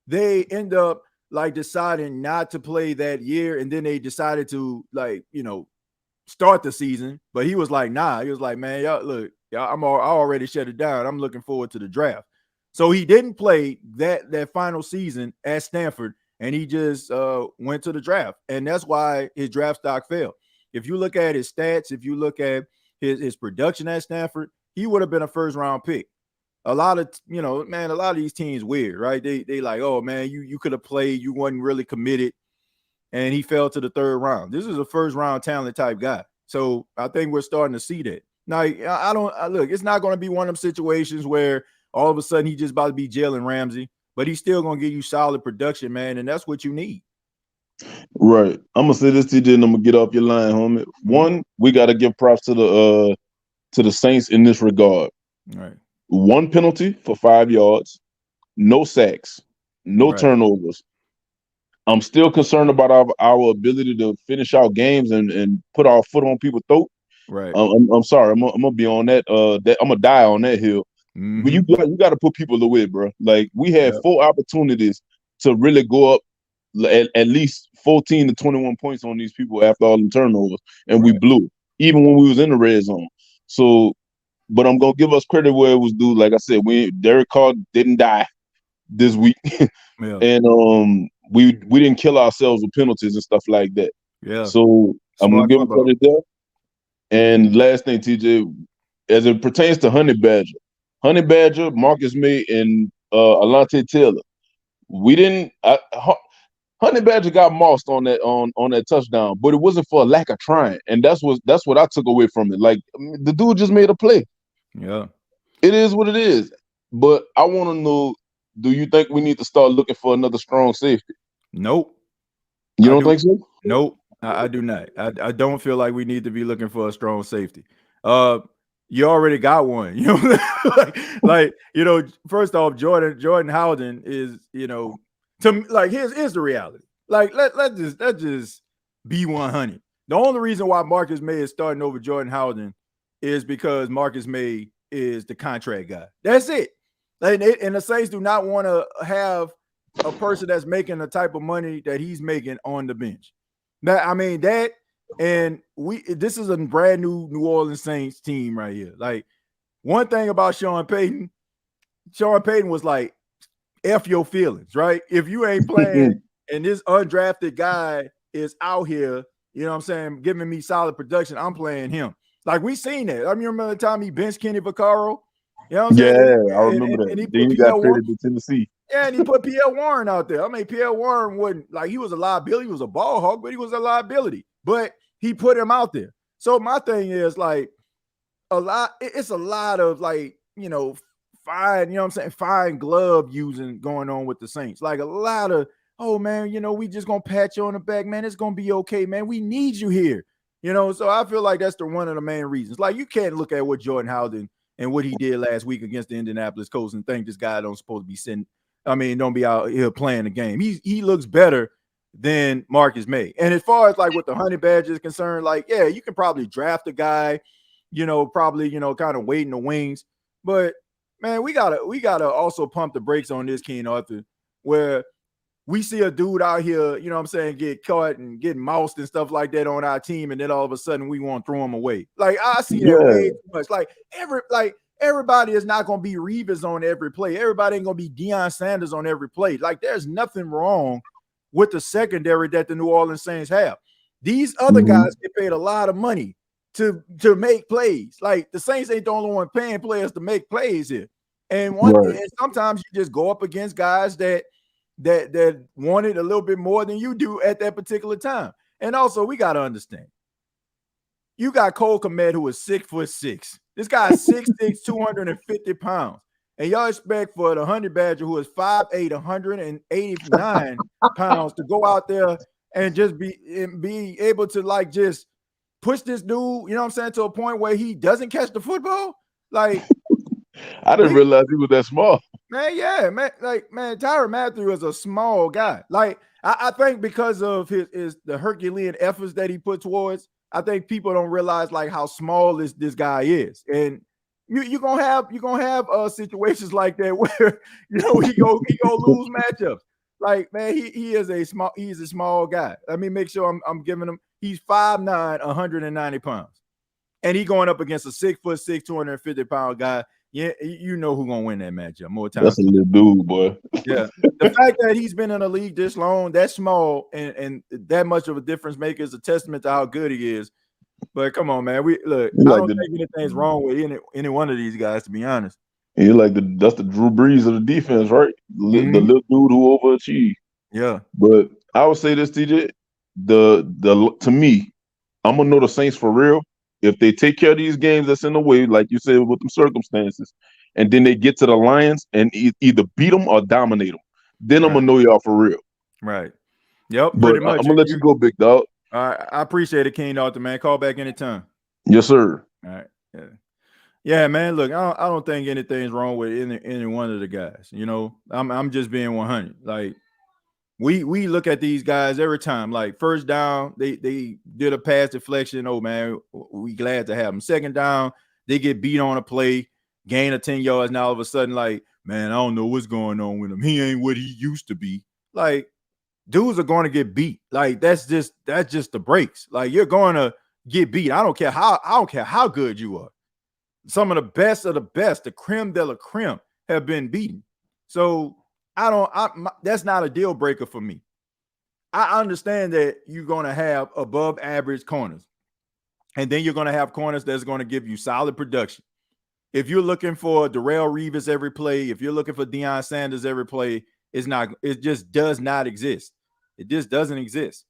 they end up like deciding not to play that year, and then they decided to, like, you know, start the season. But he was like, nah. He was like, man, y'all, look, I already shut it down. I'm looking forward to the draft. So he didn't play that final season at Stanford, and he just went to the draft, and that's why his draft stock fell. If you look at his stats, if you look at his production at Stanford, he would have been a 1st round pick. A lot of these teams weird, right? They like, oh man, you could have played, you wasn't really committed, and he fell to the 3rd round. This is a 1st round talent type guy. So I think we're starting to see that. Now, look, it's not going to be one of them situations where all of a sudden he's just about to be Jalen Ramsey, but he's still going to give you solid production, man, and that's what you need. Right. I'm gonna say this, TJ, and I'm gonna get off your line, homie. One, we got to give props to the Saints in this regard. Right. 1 penalty for 5 yards, no sacks, no turnovers. I'm still concerned about our ability to finish out games and put our foot on people's throat. Right. I'm sorry. I'm gonna be on that. I'm gonna die on that hill. But you got to put people away, bro. Like, we had 4 opportunities to really go up at least 14 to 21 points on these people after all the turnovers, and we blew it, even when we was in the red zone. So, but I'm gonna give us credit where it was due. Like I said, Derek Carr didn't die this week, and we didn't kill ourselves with penalties and stuff like that. Yeah. So I'm gonna give him credit there. And last thing, TJ, as it pertains to Honey Badger, Marcus May, and Alante Taylor, we didn't. Honey Badger got mossed on that touchdown, but it wasn't for a lack of trying, and that's what I took away from it. Like, the dude just made a play. Yeah, it is what it is. But I want to know: do you think we need to start looking for another strong safety? Nope. You don't think so? Nope. I do not. I don't feel like we need to be looking for a strong safety. You already got one. You know, like you know. First off, Jordan Howden is, you know. To me, like, here's the reality. Like, let's just be 100. The only reason why Marcus May is starting over Jordan Howden is because Marcus May is the contract guy. That's it. And the Saints do not want to have a person that's making the type of money that he's making on the bench. This is a brand new Orleans Saints team right here. Like, one thing about Sean Payton was like, F your feelings, right? If you ain't playing and this undrafted guy is out here, you know what I'm saying, giving me solid production, I'm playing him. Like we seen that. I remember the time he benched Kenny Vaccaro. You know what I'm saying? Yeah, I remember that. And he Then put he Pierre got Warren. traded to Tennessee. Yeah, and he put Pierre Warren out there. I mean, Pierre Warren wasn't like he was a liability. He was a ball hawk, but he was a liability. But he put him out there. So my thing is like it's a lot of like, you know, fine, you know what I'm saying, fine glove using going on with the Saints. Like a lot of, oh man, you know, we just gonna pat you on the back, man. It's gonna be okay, man. We need you here. You know, so I feel like that's one of the main reasons. Like you can't look at what Jordan Howden and what he did last week against the Indianapolis Colts and think this guy don't supposed to be sitting. I mean, don't be out here playing the game. He looks better than Marcus May. And as far as like what the Honey Badger is concerned, like, yeah, you can probably draft a guy, you know, probably, you know, kind of wait in the wings. But man, we gotta also pump the brakes on this, Kean Arthur, where we see a dude out here, you know what I'm saying, get caught and getting moused and stuff like that on our team, and then all of a sudden we want to throw him away. Like I see that way too much. Like everybody is not going to be Reeves on every play. Everybody ain't going to be Deion Sanders on every play. Like there's nothing wrong with the secondary that the New Orleans Saints have. These other guys get paid a lot of money to make plays. Like the Saints ain't the only one paying players to make plays here. And and sometimes you just go up against guys that wanted a little bit more than you do at that particular time. And also, we got to understand, you got Cole Kmet, who is 6'6". This guy is 6'6", 250 pounds. And y'all expect for the Honey Badger, who is 5'8", 189 pounds, to go out there and just be able to like just push this dude, you know what I'm saying, to a point where he doesn't catch the football? Like, I didn't realize he was that small. Man, yeah, man. Like, man, Tyrann Mathieu is a small guy. Like, I think because of the Herculean efforts that he put towards, I think people don't realize like how small this guy is. And you're gonna have situations like that where you know he go lose matchups. Like, man, he's a small guy. Let me make sure I'm giving him. He's 5'9", 190 pounds, and he going up against a 6'6", 250 pound guy. Yeah, you know who's gonna win that matchup more times. That's a little dude, boy. Yeah, the fact that he's been in the league this long, that small, and that much of a difference maker is a testament to how good he is. But come on, man, I don't think anything's wrong with any one of these guys, to be honest. You're like that's the Drew Brees of the defense, right? The little dude who overachieved. Yeah, but I would say this, TJ. To me, I'm gonna know the Saints for real if they take care of these games that's in the way, like you said, with them circumstances, and then they get to the Lions and either beat them or dominate them. Then I'm gonna know y'all for real. Right. Yep. But pretty much. I'm gonna let you go, big dog. All right. I appreciate it, Kean Arthur, man. Call back anytime. Yes, sir. All right. Yeah. Yeah, man. Look, I don't think anything's wrong with any one of the guys. You know, I'm just being 100. Like, we look at these guys every time. Like first down, they did a pass deflection. Oh man, we glad to have them. Second down, they get beat on a play, gain of 10 yards. Now all of a sudden, like, man, I don't know what's going on with him. He ain't what he used to be. Like, dudes are going to get beat. Like that's just the breaks. Like you're going to get beat. I don't care how good you are. Some of the best, the creme de la creme, have been beaten. So that's not a deal breaker for me. I understand that you're going to have above average corners, and then you're going to have corners that's going to give you solid production. If you're looking for Darrelle Revis every play, if you're looking for Deion Sanders every play, it just does not exist. It just doesn't exist.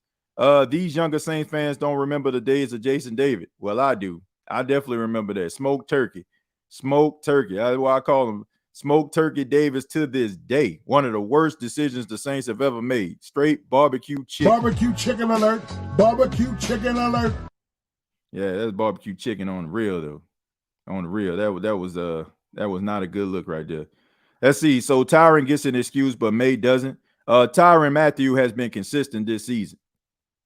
These younger Saints fans don't remember the days of Jason David. Well, I do. I definitely remember that. Smoked turkey. That's why I call him Smoked Turkey Davis to this day. One of the worst decisions the Saints have ever made. Straight barbecue chicken. Barbecue chicken alert. Barbecue chicken alert. Yeah, that's barbecue chicken on the real, though. On the real. That was not a good look right there. Let's see. So Tyrann gets an excuse, but May doesn't. Tyrann Mathieu has been consistent this season.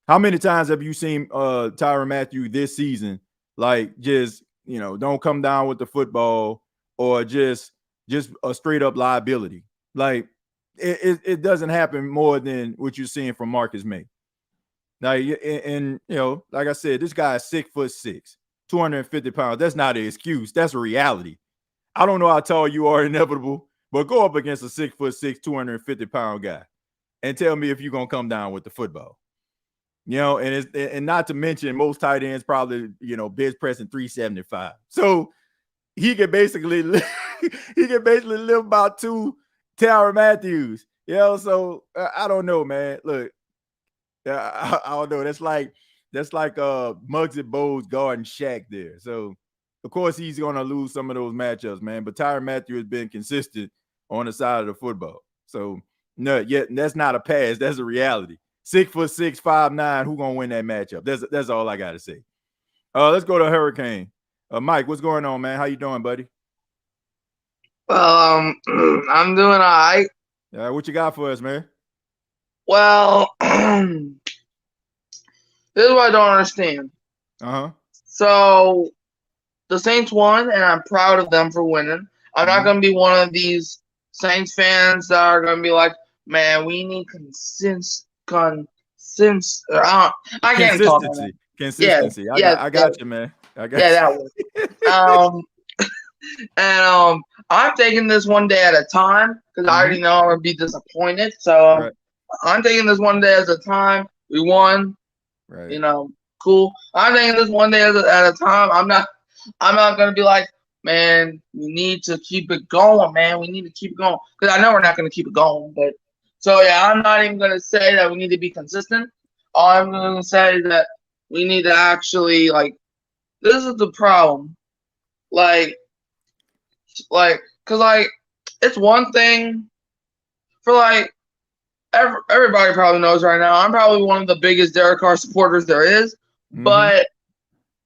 How many times have you seen Tyrann Mathieu this season, like, just, you know, don't come down with the football, or just a straight up liability? Like, it doesn't happen more than what you're seeing from Marcus May. Now, and you know, like I said, this guy is 6'6", 250 pounds. That's not an excuse. That's a reality. I don't know how tall you are, Inevitable, but go up against a 6'6", 250-pound guy and tell me if you're gonna come down with the football. And not to mention most tight ends probably, bench pressing 375. So he can basically live about 2 Tyrann Mathieu. So I don't know, man. Look, I don't know. That's like Muggsy Bogues guarding Shaq there. So of course he's gonna lose some of those matchups, man. But Tyrann Mathieu has been consistent on the side of the football. So no, that's not a pass. That's a reality. 6'6", 5'9". Who gonna win that matchup? That's all I gotta say. Let's go to Hurricane. Mike, what's going on, man? How you doing, buddy? Well, I'm doing all right. What you got for us, man? Well, this is what I don't understand. So the Saints won, and I'm proud of them for winning. I'm not going to be one of these Saints fans that are going to be like, man, we need consistency. I can't talk. Consistency. I got you, man. I got you. That was. And I'm taking this one day at a time because I already know I'm going to be disappointed. So I'm taking this one day at a time. We won. Right. Cool. I'm taking this one day at a time. I'm not going to be like, man, we need to keep it going, man. We need to keep it going. Because I know we're not going to keep it going. But so, yeah, I'm not even going to say that we need to be consistent. All I'm going to say is that we need to actually, this is the problem. Because it's one thing for everybody probably knows right now. I'm probably one of the biggest Derek Carr supporters there is, but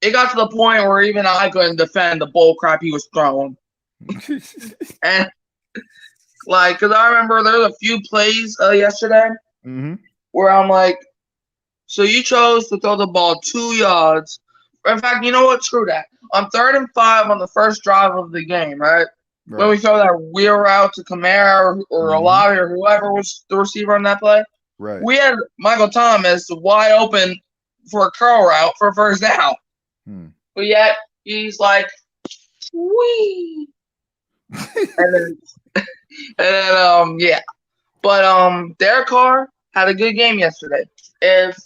it got to the point where even I couldn't defend the bull crap he was throwing. And because I remember there was a few plays yesterday where I'm like, so you chose to throw the ball 2 yards. In fact, you know what? Screw that. On 3rd and 5 on the first drive of the game, right? When we throw that wheel route to Kamara or Olave or whoever was the receiver on that play, we had Michael Thomas wide open for a curl route for a first down. But yet he's like, wee. and then yeah. But Derek Carr had a good game yesterday. If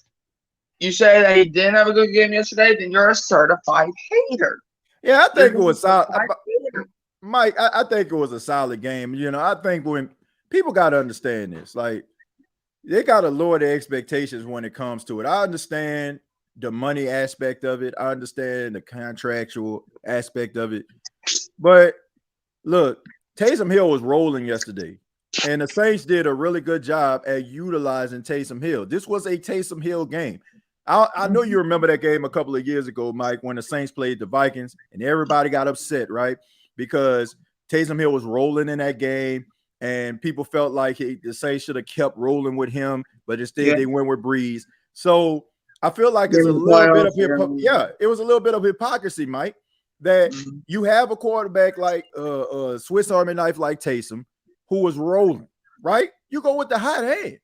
you say that he didn't have a good game yesterday, then you're a certified hater. Yeah, I think it was solid. Mike, I think it was a solid game. I think when people got to understand this, they got to lower their expectations when it comes to it. I understand the money aspect of it. I understand the contractual aspect of it. But look, Taysom Hill was rolling yesterday, and the Saints did a really good job at utilizing Taysom Hill. This was a Taysom Hill game. I know you remember that game a couple of years ago, Mike, when the Saints played the Vikings, and everybody got upset, right? Because Taysom Hill was rolling in that game, and people felt like the Saints should have kept rolling with him, but instead they went with Breeze. So I feel like it's a little bit of it was a little bit of hypocrisy, Mike, that you have a quarterback like a Swiss Army knife like Taysom who was rolling, right? You go with the hot hand.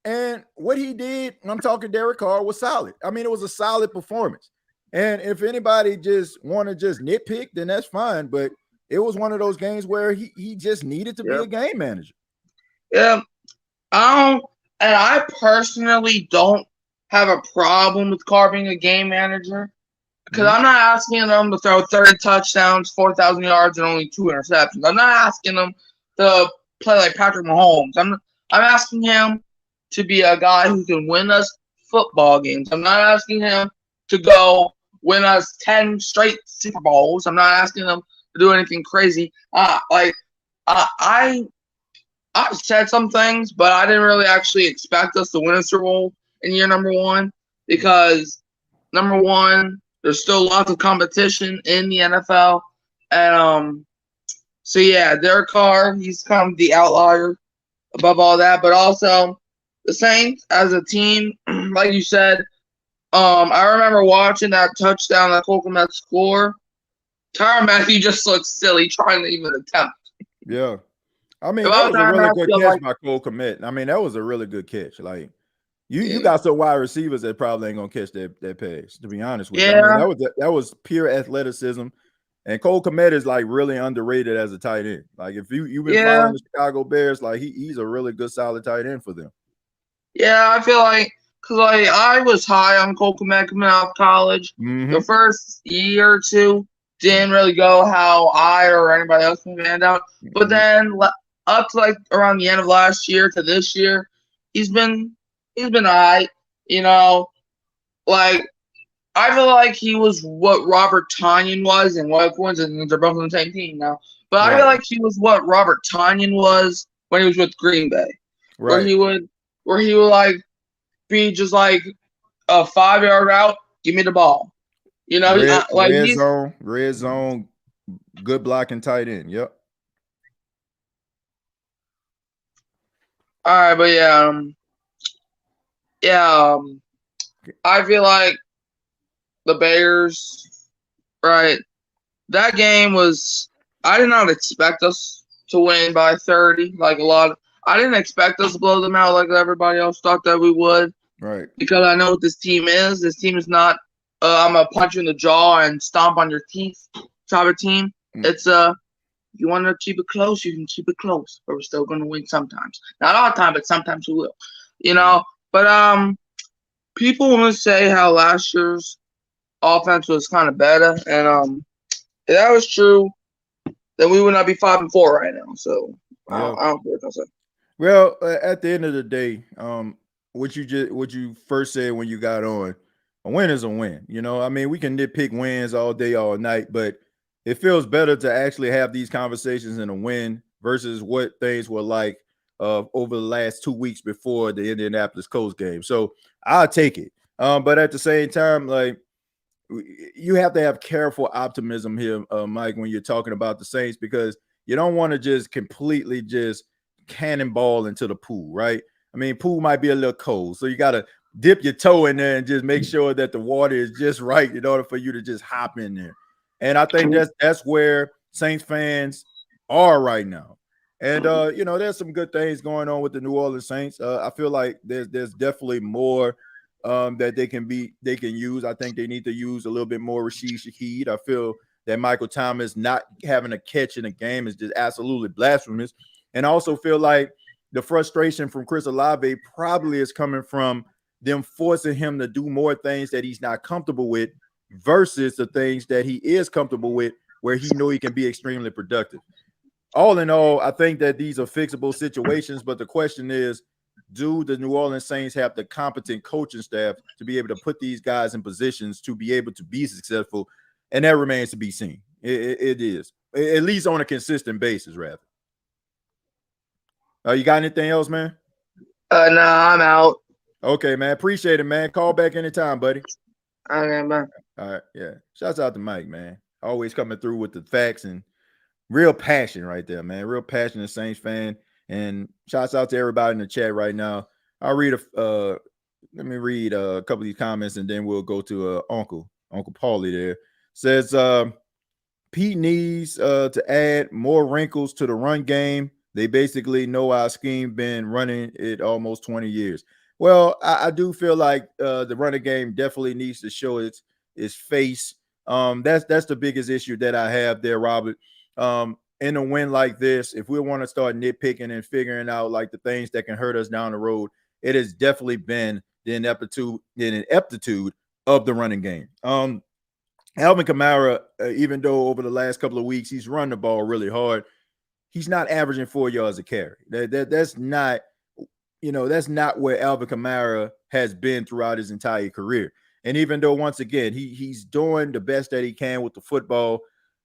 And what he did, I'm talking Derek Carr, was solid. I mean, it was a solid performance. And if anybody just want to just nitpick, then that's fine. But it was one of those games where he just needed to be a game manager. Yeah. And I personally don't have a problem with Carr being a game manager because I'm not asking them to throw 30 touchdowns, 4,000 yards, and only 2 interceptions. I'm not asking them to play like Patrick Mahomes. I'm asking him to be a guy who can win us football games. I'm not asking him to go win us 10 straight Super Bowls. I'm not asking him to do anything crazy. I said some things, but I didn't really actually expect us to win a Super Bowl in year number 1 because, number 1, there's still lots of competition in the NFL. And so, yeah, Derek Carr, he's kind of the outlier above all that. But also, the Saints as a team, like you said, I remember watching that touchdown that Cole Kmet scored. Tyrann Mathieu just looked silly trying to even attempt. Yeah. I mean, that was a really good catch by Cole Kmet. I mean, that was a really good catch. You got some wide receivers that probably ain't gonna catch that pass, to be honest with you. I mean, that was pure athleticism. And Cole Kmet is like really underrated as a tight end. Like if you've been Yeah. following the Chicago Bears, like he's a really good solid tight end for them. Yeah, I feel like because like I was high on Cole Kmet coming out of college. The first year or two didn't really go how I or anybody else planned out. But then up to like around the end of last year to this year, he's been alright. You know, like I feel like he was what Robert Tonyan was, and what coincidence they're both on the same team now. But I feel like he was what Robert Tonyan was when he was with Green Bay, where he would like be just like a 5-yard route, give me the ball. You know, like red zone, good blocking tight end. Yep. All right, but I feel like the Bears, right? That game was. I did not expect us to win by 30. Like a lot. I didn't expect us to blow them out like everybody else thought that we would. Right. Because I know what this team is. This team is not. I'm gonna punch you in the jaw and stomp on your teeth type of team. It's you want to keep it close, you can keep it close, but we're still gonna win sometimes. Not all the time, but sometimes we will. You know. But people want to say how last year's offense was kind of better, and if that was true, then we would not be 5-4 right now. So I don't care what I say. Well, at the end of the day, what you first said when you got on, a win is a win. You know, I mean, we can nitpick wins all day, all night, but it feels better to actually have these conversations in a win versus what things were like over the last 2 weeks before the Indianapolis Colts game. So I'll take it. But at the same time, like you have to have careful optimism here, Mike, when you're talking about the Saints, because you don't want to just completely just cannonball into the pool, right? I mean, pool might be a little cold, so you got to dip your toe in there and just make sure that the water is just right in order for you to just hop in there. And I think that's where Saints fans are right now. And you know, there's some good things going on with the New Orleans Saints. I feel like there's definitely more that they can use. I think they need to use a little bit more Rashid Shaheed. I feel that Michael Thomas not having a catch in a game is just absolutely blasphemous. And I also feel like the frustration from Chris Olave probably is coming from them forcing him to do more things that he's not comfortable with versus the things that he is comfortable with, where he know he can be extremely productive. All in all, I think that these are fixable situations, but the question is, do the New Orleans Saints have the competent coaching staff to be able to put these guys in positions to be able to be successful? And that remains to be seen. It is, at least on a consistent basis, rather. You got anything else, man? No, I'm out. Okay, man. Appreciate it, man. Call back anytime, buddy. Okay, man. All right, yeah. Shouts out to Mike, man. Always coming through with the facts and real passion right there, man. Real passionate Saints fan. And shouts out to everybody in the chat right now. I'll read let me read a couple of these comments and then we'll go to Uncle Paulie there. Says Pete needs to add more wrinkles to the run game. They basically know our scheme, been running it almost 20 years. Well, I do feel like the running game definitely needs to show its face. That's the biggest issue that I have there, Robert. In a win like this, if we want to start nitpicking and figuring out like the things that can hurt us down the road, it has definitely been the ineptitude of the running game. Alvin Kamara, even though over the last couple of weeks he's run the ball really hard, he's not averaging 4 yards a carry. That's not, that's not where Alvin Kamara has been throughout his entire career. And even though, once again, he's doing the best that he can with the football,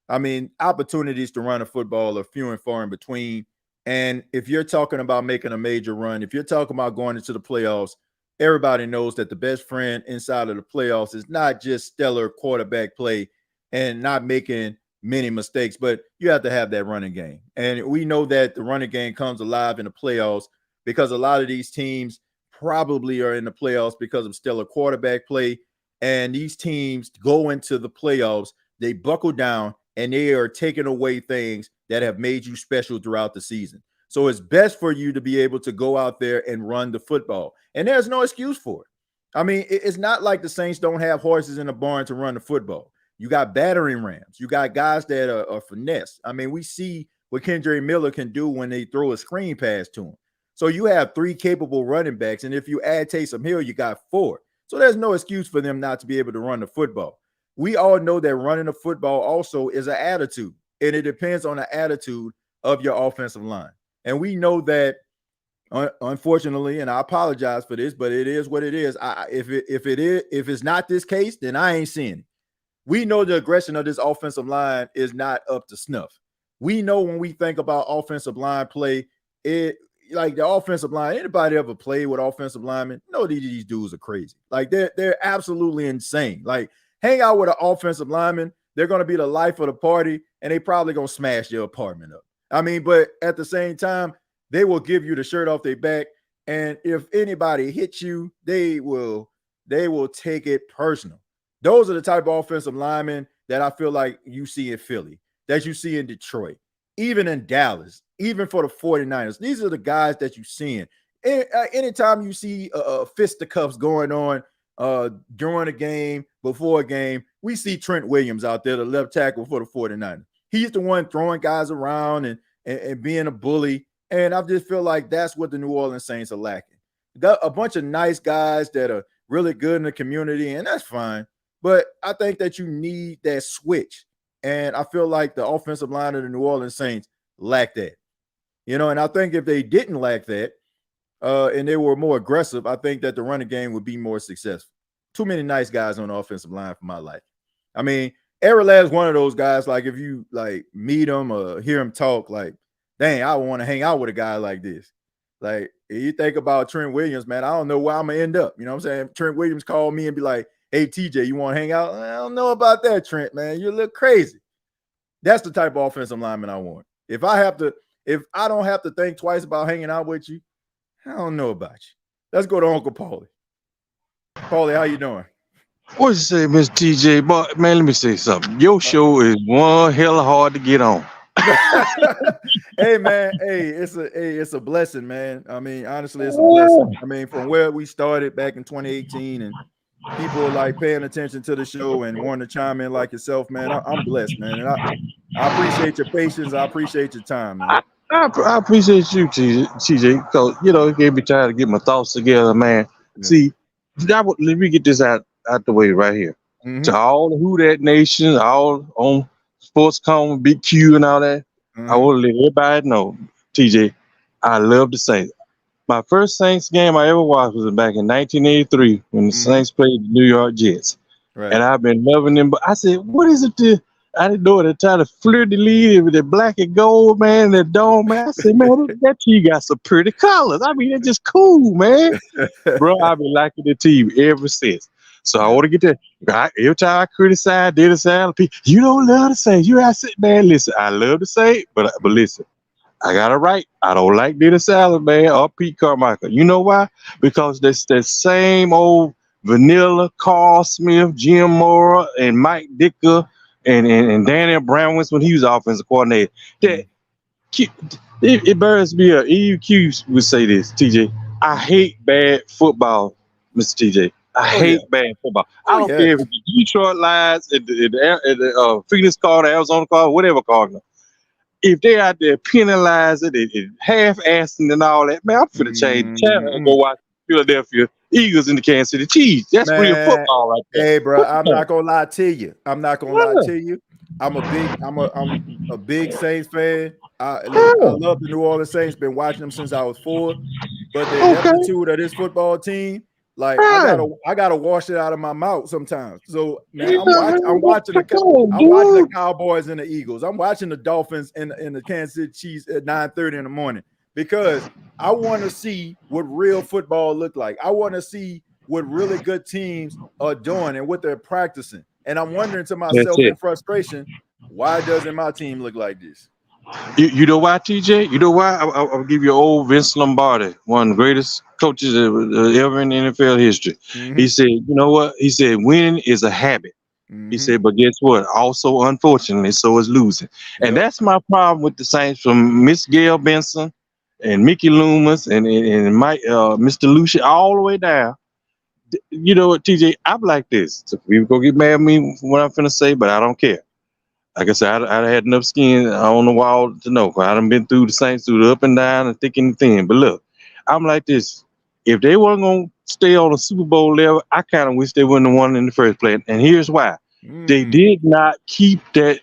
I mean, opportunities to run a football are few and far in between. And if you're talking about making a major run, if you're talking about going into the playoffs, everybody knows that the best friend inside of the playoffs is not just stellar quarterback play and not making many mistakes, but you have to have that running game. And we know that the running game comes alive in the playoffs because a lot of these teams probably are in the playoffs because of stellar quarterback play. And these teams go into the playoffs, they buckle down, and they are taking away things that have made you special throughout the season. So it's best for you to be able to go out there and run the football. And there's no excuse for it. I mean, it's not like the Saints don't have horses in the barn to run the football. You got battering rams. You got guys that are finesse. I mean, we see what Kendre Miller can do when they throw a screen pass to him. So you have 3 capable running backs, and if you add Taysom Hill, you got 4. So there's no excuse for them not to be able to run the football. We all know that running the football also is an attitude, and it depends on the attitude of your offensive line. And we know that, unfortunately, and I apologize for this, but it is what it is. If it's not this case, then I ain't seeing it. We know the aggression of this offensive line is not up to snuff. We know when we think about offensive line play, like the offensive line, anybody ever played with offensive linemen? No, these dudes are crazy. Like they're absolutely insane. Like hang out with an offensive lineman, they're going to be the life of the party, and they probably going to smash your apartment up. I mean, but at the same time, they will give you the shirt off their back, and if anybody hits you, they will take it personal. Those are the type of offensive linemen that I feel like you see in Philly, that you see in Detroit, even in Dallas, even for the 49ers. These are the guys that you see in. Anytime you see fisticuffs going on during a game, before a game, we see Trent Williams out there, the left tackle for the 49ers. He's the one throwing guys around and being a bully. And I just feel like that's what the New Orleans Saints are lacking. Got a bunch of nice guys that are really good in the community, and that's fine. But I think that you need that switch. And I feel like the offensive line of the New Orleans Saints lack that. You know, and I think if they didn't lack that and they were more aggressive, I think that the running game would be more successful. Too many nice guys on the offensive line for my life. I mean, Erlad's one of those guys, like if you like meet him or hear him talk, like, dang, I want to hang out with a guy like this. Like, if you think about Trent Williams, man, I don't know where I'm going to end up. You know what I'm saying? Trent Williams called me and be like, hey, TJ, you want to hang out? I don't know about that, Trent, man. You look crazy. That's the type of offensive lineman I want. If I don't have to think twice about hanging out with you, I don't know about you. Let's go to Uncle Paulie. Paulie, how you doing? What you say, Miss TJ? But man, let me say something. Your show is one hell of hard to get on. Hey man, it's a blessing, man. I mean, honestly, it's a blessing. I mean, from where we started back in 2018, and people are like paying attention to the show and wanting to chime in like yourself, man. I'm blessed, man, and I appreciate your patience. I appreciate your time, man. I appreciate you, TJ, because it gave me time to get my thoughts together, man. Yeah. See, let me get this out the way right here. Mm-hmm. To all the Who That Nation, all on Sportscom, Big Q, and all that. Mm-hmm. I want to let everybody know, TJ, I love the Saints. My first Saints game I ever watched was back in 1983 when the Saints played the New York Jets. Right. And I've been loving them. But I said, what is it? I didn't know at the time, the fleur-de-lis with the black and gold, man, the dome, man. I said, man, that team got some pretty colors. I mean, it's just cool, man. Bro, I've been liking the team ever since. So I want to get that. Every time I criticize, you don't love the Saints. You have to say, man, listen, I love the Saints, but listen, I got it right. I don't like Dennis Allen, man, or Pete Carmichael. You know why? Because that's that same old vanilla Carl Smith, Jim Mora, and Mike Dicker, and Daniel Brownwitz when he was offensive coordinator. It burns me up. EUQ would say this, TJ. I hate bad football, Mr. TJ. I hate bad football. I don't care if it's the Detroit Lions, the Phoenix Cardinals, Arizona Cardinals, whatever Cardinal. If they out there penalizing and half-assing and all that, man, I'm finna change the channel and go watch Philadelphia Eagles and the Kansas City Chiefs. That's real football right there. Hey, bro, I'm not gonna lie to you. I'm a big Saints fan. I love the New Orleans Saints. Been watching them since I was 4. But the aptitude of this football team, like I gotta wash it out of my mouth sometimes. So man, I'm watching the Cowboys and the Eagles. I'm watching the Dolphins and the Kansas City Chiefs at 9:30 in the morning because I want to see what real football look like. I want to see what really good teams are doing and what they're practicing. And I'm wondering to myself in frustration, why doesn't my team look like this? You know why, TJ? You know why? I'll give you old Vince Lombardi, one of the greatest coaches ever in NFL history. Mm-hmm. He said, you know what? He said, winning is a habit. Mm-hmm. He said, but guess what? Also, unfortunately, so is losing. Yep. And that's my problem with the Saints from Miss Gail Benson and Mickey Loomis and Mike, Mr. Lucia, all the way down. you know what, TJ? I'm like this. So people go get mad at me for what I'm finna say, but I don't care. Like I said, I had enough skin on the wall to know. I done been through the Saints, through the up and down and thick and thin. But look, I'm like this. If they weren't going to stay on the Super Bowl level, I kind of wish they wouldn't have won in the first place. And here's why. They did not keep that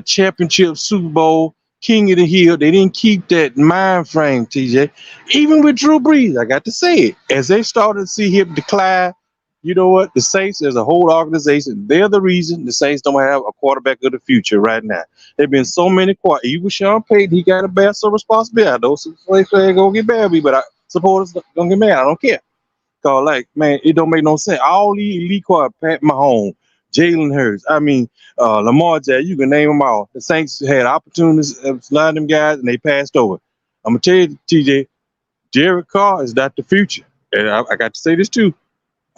championship Super Bowl King of the Hill. They didn't keep that mind frame, TJ. Even with Drew Brees, I got to say it. As they started to see him decline, you know what? The Saints as a whole organization, they're the reason the Saints don't have a quarterback of the future right now. There have been so many even Sean Payton, he got to bear some responsibility. I know some fans gonna get mad at me, but supporters gonna get mad. I don't care. Cause like, man, it don't make no sense. All these elite quarterbacks, Pat Mahomes, Jalen Hurts, Lamar Jackson, you can name them all. The Saints had opportunities of a lot of them guys, and they passed over. I'm gonna tell you, TJ, Jared Carr is not the future, and I got to say this too.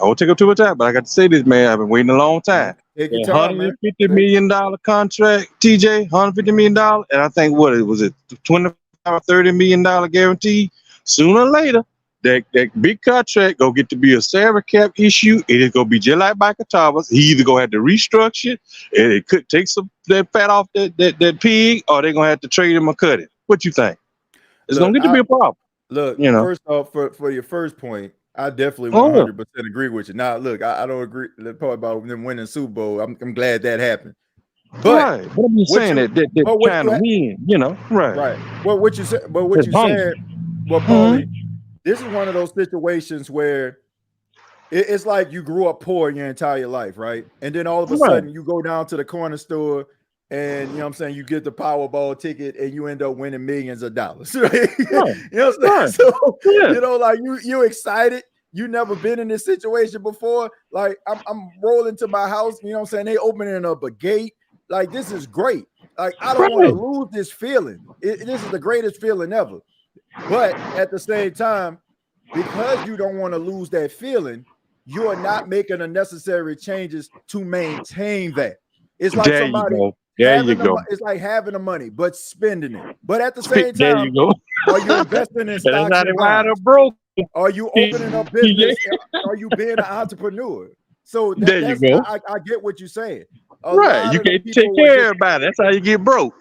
I won't take up too much time, but I got to say this, man. I've been waiting a long time. Take your time, $150 million contract, TJ, $150 million, and I think what was it, $25 or $30 million guarantee. Sooner or later, that big contract gonna get to be a salary cap issue. It is gonna be just like Michael Thomas. He either gonna have to restructure, and it could take some that fat off that pig, or they're gonna have to trade him or cut it. What you think? It's gonna get to be a problem. Look, you know. First off, for your first point, I definitely 100% agree with you. Now, look, I don't agree the part about them winning Super Bowl. I'm glad that happened. But what I'm saying that kind of win, you know, right. Well, what you said, but what you said, well, Paulie, this is one of those situations where it's like you grew up poor your entire life, right? And then all of a sudden you go down to the corner store and you know what I'm saying, you get the Powerball ticket and you end up winning millions of dollars. Right? You know what I'm saying? So you know, like you excited. You never been in this situation before. Like I'm rolling to my house, you know what I'm saying? They opening up a gate. Like, this is great. Like, I don't want to lose this feeling. This is the greatest feeling ever. But at the same time, because you don't want to lose that feeling, you are not making the necessary changes to maintain that. It's like somebody it's like having the money, but spending it. But at the same time, are you investing in stocks and bonds? Are you opening up business? Are you being an entrepreneur? So I get what you're saying. You can't take care of everybody. That's how you get broke.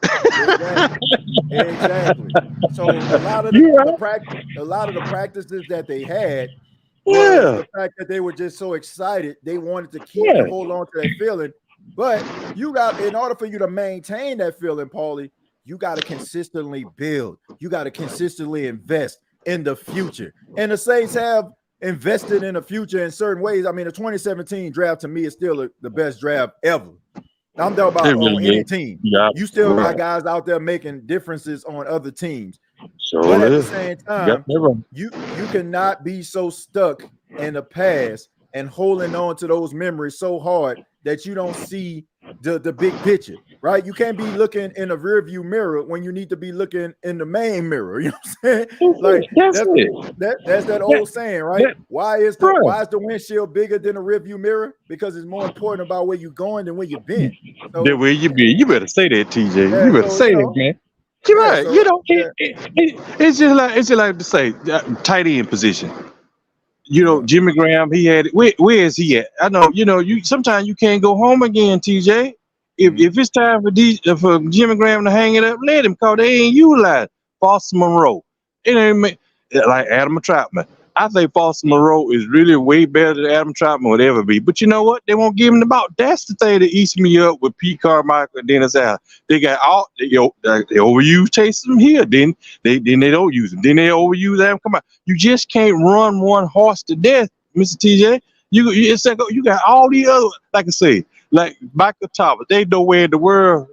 Exactly. So a lot of the practices that they had was the fact that they were just so excited. They wanted to keep and hold on to that feeling. But in order for you to maintain that feeling, Paulie, you got to consistently build. You got to consistently invest in the future. And the Saints have invested in the future in certain ways. I mean, the 2017 draft to me is still the best draft ever. I'm talking about on any team. You still got guys out there making differences on other teams. But at the same time, you cannot be so stuck in the past and holding on to those memories so hard that you don't see the big picture, right? You can't be looking in a rearview mirror when you need to be looking in the main mirror. You know what I'm saying? Like that's that old saying, right? Why is the windshield bigger than the rearview mirror? Because it's more important about where you're going than where you've been. So, where you been? You better say that, TJ. You better say that, man. You're right. So, you know, it's just like to say tight end position. You know, Jimmy Graham, he had it. Where is he at? I know, you know, you sometimes you can't go home again, TJ. If it's time for Jimmy Graham to hang it up, let him, cause they ain't utilized Foster Monroe. It ain't like Adam Troutman. I think Foster Monroe is really way better than Adam Troutman would ever be. But you know what? They won't give him the ball. That's the thing that eats me up with Pete Carmichael and Dennis Allen. They got all they overuse Taysom Hill. Then they don't use him. Then they overuse Adam. Come on, you just can't run one horse to death, Mr. TJ. You got all the other, like I say, like Michael Thomas. They know where in the world,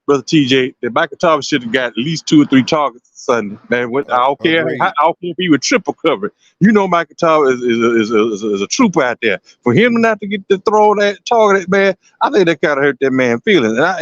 Brother TJ, that Michael Thomas should have got at least 2 or 3 targets Sunday. Man, I don't care. I don't care if he was triple covered. You know, Michael Thomas is a trooper out there. For him not to get to throw that target, man, I think that kind of hurt that man feelings. And I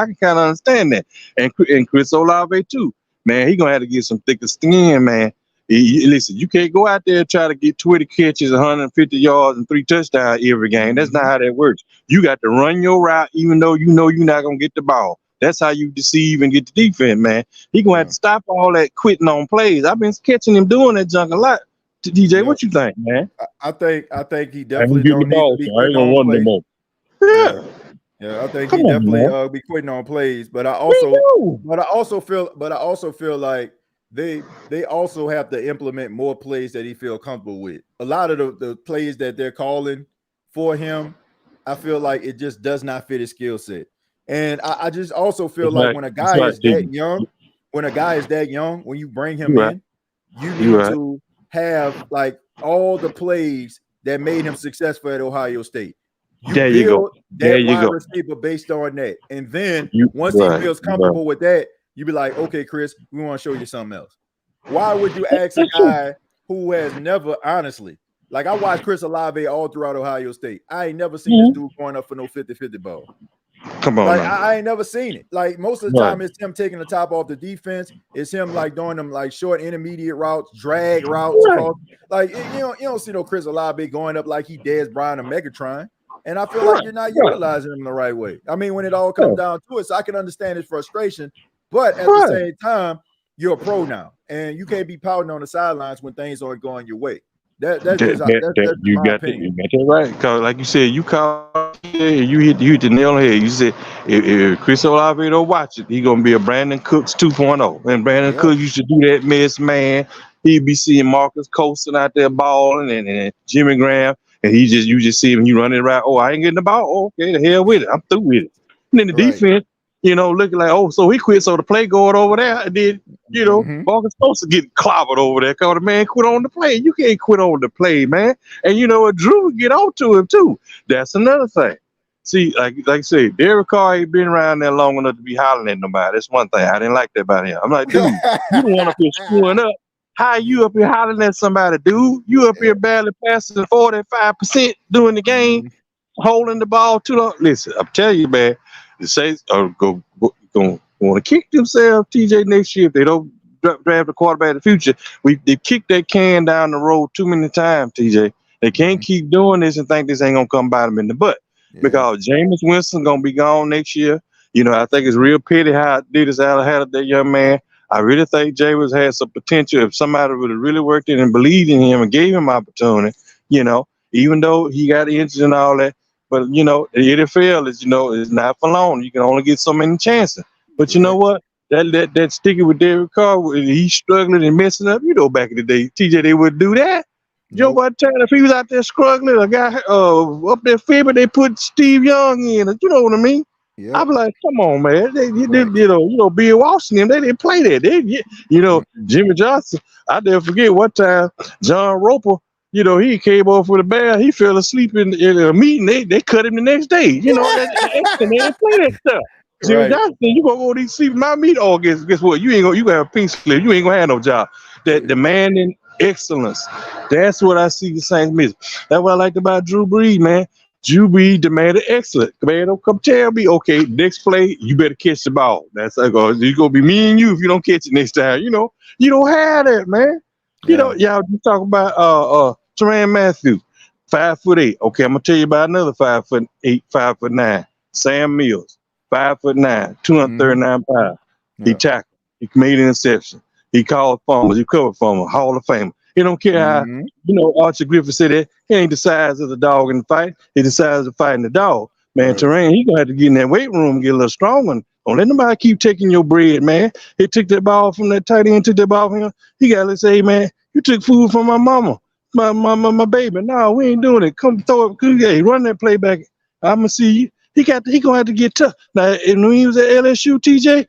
can kind of understand that. And Chris Olave too, man. He gonna have to get some thicker skin, man. Listen, you can't go out there and try to get 20 catches, 150 yards, and 3 touchdowns every game. That's not how that works. You got to run your route, even though you know you're not gonna get the ball. That's how you deceive and get the defense, man. He gonna have to stop all that quitting on plays. I've been catching him doing that junk a lot. TJay, Yeah. what you think, man? I think he I ain't definitely getting the don't need to ball, be so I ain't quitting gonna on run no plays. more. Yeah. Yeah, Yeah, I think come he on, definitely man. be quitting on plays, but I Me too. also feel like they also have to implement more plays that he feel comfortable with. A lot of the plays that they're calling for him, I feel like it just does not fit his skill set. And I just also feel That's like right. when a That's guy right, is TJ. that young, when you bring him You right. in, you You need right. to have like all the plays that made him successful at Ohio State. You There you go. build There that you wide go. receiver based on that. And then You once he right. feels Right. comfortable with that, you be like, okay, Chris, we want to show you something else. Why would you ask a That's true. guy who has never, honestly, like I watched Chris Olave all throughout Ohio State. I ain't never seen this Mhm. dude going up for no 50-50 ball. Come on Like now. I ain't never seen it. Like most of the Right. time, it's him taking the top off the defense. It's him like doing them like short intermediate routes, drag routes Right. across. Like you don't see no Chris Olave going up like he Dez Bryant or Megatron. And I feel like Right. you're not Right. utilizing him the right way. I mean, when it all Yeah. comes down to it, so I can understand his frustration, but at the Right. same time, you're a pro now, and you can't be pouting on the sidelines when things aren't going your way. That's just that's just You my got that. opinion. You got that right. Cause like you said, you called it, you hit the nail on the head. You said if Chris Olave don't watch it, he gonna be a Brandon Cooks 2.0. And Brandon Yep. Cooks used to do that mess, man. He'd be seeing Marcus Colston out there balling and Jimmy Graham, and you just see him, he running around. Oh, I ain't getting the ball. Oh, okay, the hell with it. I'm through with it. And then the Right. defense, looking like, oh, so he quit. So the play going over there, and then Mhm. Marcus Colston getting clobbered over there because the man quit on the play. You can't quit on the play, man. And you know what? Drew would get on to him too. That's another thing. See, like I said, Derek Carr ain't been around there long enough to be hollering at nobody. That's one thing I didn't like that about him. I'm like, dude, you don't want to be screwing up. How you up here hollering at somebody, dude? You up here barely passing 45% during the game, Mhm. holding the ball too long. Listen, I'm telling you, man, the Saints are going to want to kick themselves, TJ, next year if they don't draft a quarterback in the future. They kicked that can down the road too many times, TJ. They can't Mhm. keep doing this and think this ain't gonna come bite them in the butt. Yeah. Because Jameis Winston gonna be gone next year. I think it's real pity how Adidas had that young man. I really think Jameis had some potential if somebody would have really worked in and believed in him and gave him opportunity. Even though he got injured and all that. But the NFL is not for long. You can only get so many chances. But you know Right. what? That sticking with Derek Carr, he's struggling and messing up. Back in the day, TJ, they wouldn't do that. Joe Nope. Montana, if he was out there struggling, a guy up there fibbing, they put Steve Young in. You know what I mean? Yep. I'm like, come on, man. Right. Bill Washington, they didn't play that. Mhm. Jimmy Johnson. I never forget one time John Roper. He came over for the Bears. He fell asleep in a meeting. They cut him the next day. They didn't play that stuff. Jimmy Right. Johnson, you gonna go to sleep in my meeting? Oh, guess what? You gonna have a pink slip. You ain't gonna have no job. That demanding excellence. That's what I see the Saints miss. That's what I liked about Drew Brees, man. Drew Brees demanded excellence. Man, don't come tell me, okay, next play, you better catch the ball. That's like, it's gonna be me and you if you don't catch it next time. You don't have that, man. Yeah. Y'all just talk about Teran Matthew, 5'8". Okay, I'm gonna tell you about another 5'8", 5'9". Sam Mills, 5'9", Mhm. 239 pounds. He Yeah. tackled. He made an interception. He called fumbles. He covered fumbles. Hall of Famer. He don't care how, Mhm. Archie Griffin said that he ain't the size of the dog in the fight. He the size of fighting the dog. Man, Right. Teran, he gonna have to get in that weight room and get a little stronger. Don't let nobody keep taking your bread, man. He took that ball from that tight end, took that ball from him. He gotta say, hey, man, you took food from my mama, my baby. No, we ain't doing it. Come throw it. Hey, run that play back. I'ma see you. He gonna have to get tough. Now, and when he was at LSU, TJ,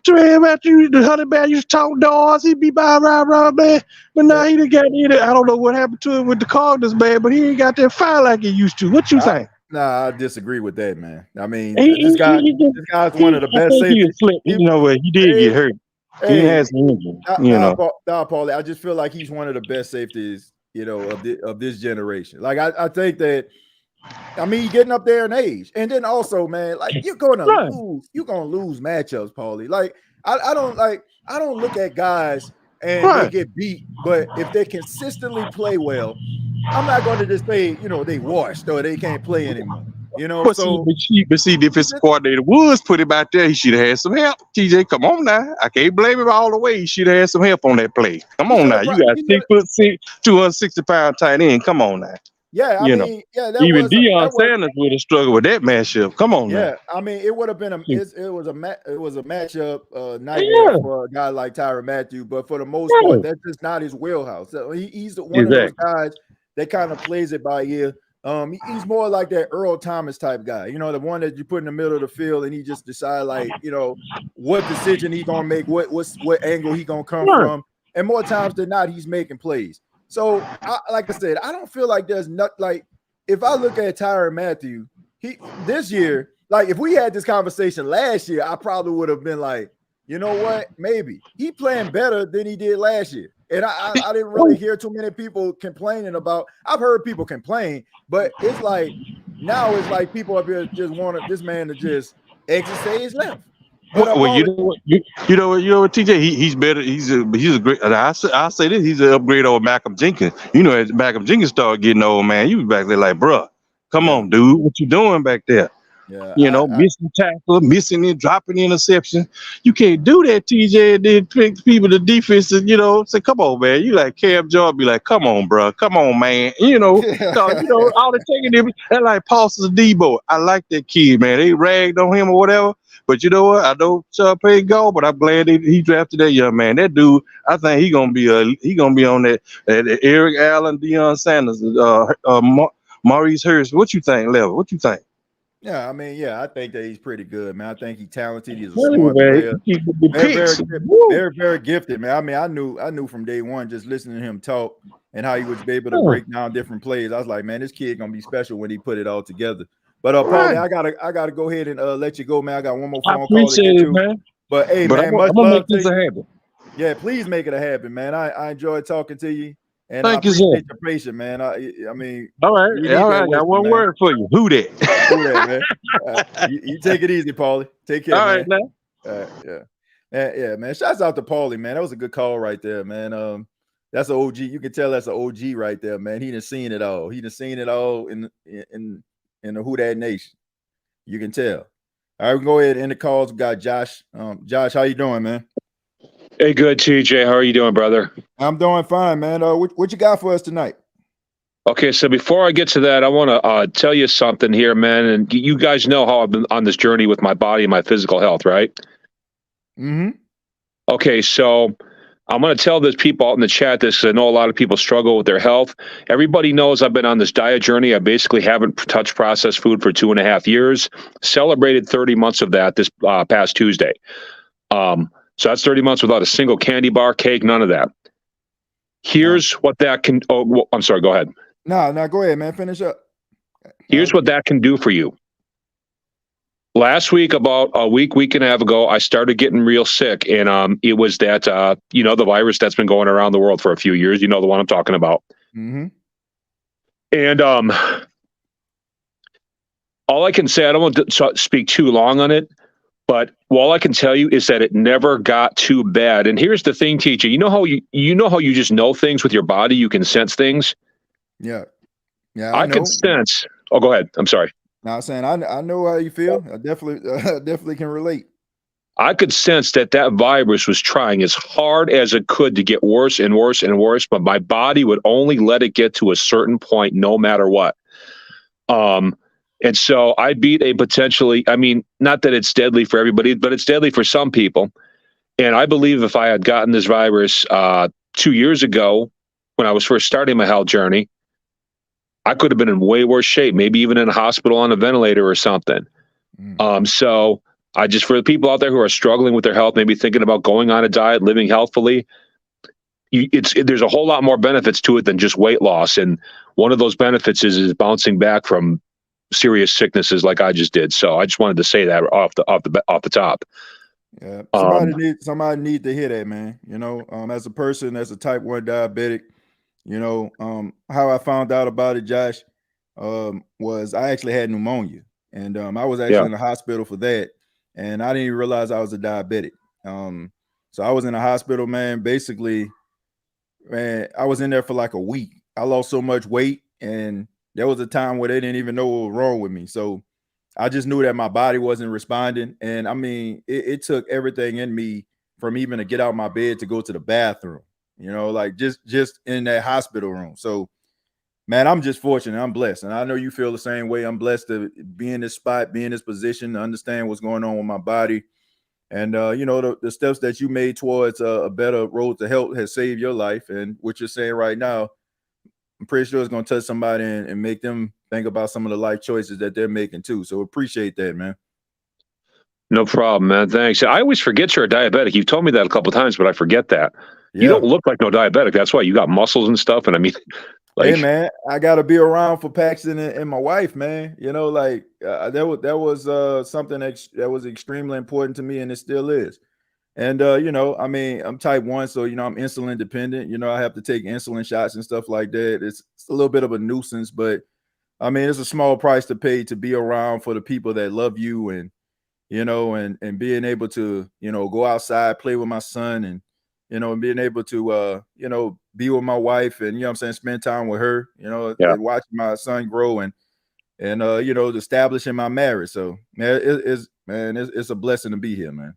Teran Matthew, the honey bear used to talk dogs. He'd be by around, man. But now he done got in it. I don't know what happened to him with the Cardinals, man, but he ain't got that fire like he used to. What you think? I disagree with that, man. I mean, He, this he, he, guy's one of the I best think he was safeties. slick. He did Hey, get hurt. He hey, had some injury, Paulie, I just feel like he's one of the best safeties, of this generation. Like I think that. I mean, getting up there in age, and then also, man, like you're gonna Right. lose matchups, Paulie. Like I don't look at guys and they Right. get beat, but if they consistently play well, I'm not going to just say they washed or they can't play anymore. You know, But so see, defensive coordinator Woods put him out there. He should have had some help. TJ, come on now. I can't blame him all the way. He should have had some help on that play. Come on now. You got 6'6", 260-pound tight end. Come on now. Yeah, I You know, mean, yeah, even Deion Sanders would have struggled with that matchup. Come on now. Yeah, I mean, it would have been it was a matchup nightmare for a guy like Tyrann Mathieu, but for the most part, that's just not his wheelhouse. So he's one of those guys that kind of plays it by ear. He's more like that Earl Thomas type guy, you know, the one that you put in the middle of the field and he just decide, like, you know, what decision he's gonna make, what angle he gonna come from, and more times than not, he's making plays. So, like I said, I don't feel like there's not, like, if I look at Tyrann Mathieu, this year, like, if we had this conversation last year, I probably would have been like, you know what, maybe he playing better than he did last year. And I didn't really hear too many people complaining about. I've heard people complain, but it's like now it's like people up here just wanted this man to just exit stage left. Well, you know what, TJ, he's better. He's a great. I'll say this: he's an upgrade over Malcolm Jenkins. You know, as Malcolm Jenkins started getting old, man, you was back there like, bruh, come on, dude, what you doing back there? Yeah, you know, missing tackle, missing it, dropping interception. You can't do that, TJ. And then pick people the defense, and, you know, say, come on, man. You like Cam Jordan, be like, come on, bro, come on, man. You know, all the taking them. That like Paulson Debo. I like that kid, man. They ragged on him or whatever. But you know what? I know Chubb paid go, but I'm glad he drafted that young man. That dude, I think he gonna be on that Eric Allen, Deion Sanders, Maurice Hurst. What you think, Level? What you think? Yeah, I mean, yeah, I think that he's pretty good, man. I think he's talented. He's a smart player. Very, very gifted, man. I mean, I knew from day one, just listening to him talk and how he was able to break down different plays. I was like, man, this kid gonna be special when he put it all together. But Paulie, I gotta go ahead and let you go, man. I got one more phone call to get to. Man. But hey, man, much love to you. Yeah, please make it a habit, man. I enjoyed talking to you. And I appreciate your patience, man. I mean, all right. I got one word for you. Who that? Who that, man? You take it easy, Paulie. Take care, man. All right, yeah, man. Shouts out to Paulie, man. That was a good call right there, man. That's an OG. You can tell that's an OG right there, man. He done seen it all. He done seen it all in the Who Dat Nation. You can tell. All right, we can go ahead and end the calls. We got Josh. Josh, how you doing, man? Hey, good, TJ. How are you doing, brother? I'm doing fine, man. What you got for us tonight? Okay, so before I get to that, I want to tell you something here, man. And you guys know how I've been on this journey with my body and my physical health, right? Mm-hmm. Okay, so I'm going to tell those people out in the chat this because I know a lot of people struggle with their health. Everybody knows I've been on this diet journey. I basically haven't touched processed food for 2.5 years. Celebrated 30 months of that this past Tuesday. So that's 30 months without a single candy bar, cake, none of that. Here's what that can. Oh, well, I'm sorry. Go ahead. No, go ahead, man. Finish up. Here's what that can do for you. Last week, about a week and a half ago, I started getting real sick, and it was that the virus that's been going around the world for a few years. You know the one I'm talking about. Mm-hmm. And all I can say, I don't want to speak too long on it. But all I can tell you is that it never got too bad. And here's the thing, TJ. You know how you just know things with your body. You can sense things. Yeah. I can sense. Oh, go ahead. I'm sorry. No, I'm saying I know how you feel. I definitely can relate. I could sense that virus was trying as hard as it could to get worse and worse and worse, but my body would only let it get to a certain point, no matter what. And so I beat a potentially, I mean, not that it's deadly for everybody, but it's deadly for some people. And I believe if I had gotten this virus 2 years ago, when I was first starting my health journey, I could have been in way worse shape, maybe even in a hospital on a ventilator or something. So I just, for the people out there who are struggling with their health, maybe thinking about going on a diet, living healthfully, there's a whole lot more benefits to it than just weight loss. And one of those benefits is bouncing back from serious sicknesses like I just did. So I just wanted to say that off the top. Yeah, somebody need to hear that, man. You know, as a person, as a type 1 diabetic, you know, how I found out about it, Josh, was I actually had pneumonia, and I was actually in the hospital for that, and I didn't even realize I was a diabetic. So I was in the hospital, man. Basically, man, I was in there for like a week. I lost so much weight, and there was a time where they didn't even know what was wrong with me. So I just knew that my body wasn't responding. And I mean, it took everything in me from even to get out of my bed to go to the bathroom, like just in that hospital room. So, man, I'm just fortunate. I'm blessed. And I know you feel the same way. I'm blessed to be in this spot, be in this position, to understand what's going on with my body. And, the steps that you made towards a better road to health has saved your life. And what you're saying right now, I'm pretty sure it's going to touch somebody and make them think about some of the life choices that they're making too. So appreciate that, man. No problem, man. Thanks. I always forget you're a diabetic. You've told me that a couple of times, but I forget that. Yeah. You don't look like no diabetic. That's why you got muscles and stuff. And I mean, hey, man, I got to be around for Paxton and my wife, man. That was something that was extremely important to me, and it still is. And, I mean, I'm type 1, so, I'm insulin dependent. I have to take insulin shots and stuff like that. It's a little bit of a nuisance, but, I mean, it's a small price to pay to be around for the people that love you and, and being able to, go outside, play with my son and, and being able to, be with my wife and, I'm saying, spend time with her, and watching my son grow and establishing my marriage. So, man, it's a blessing to be here, man.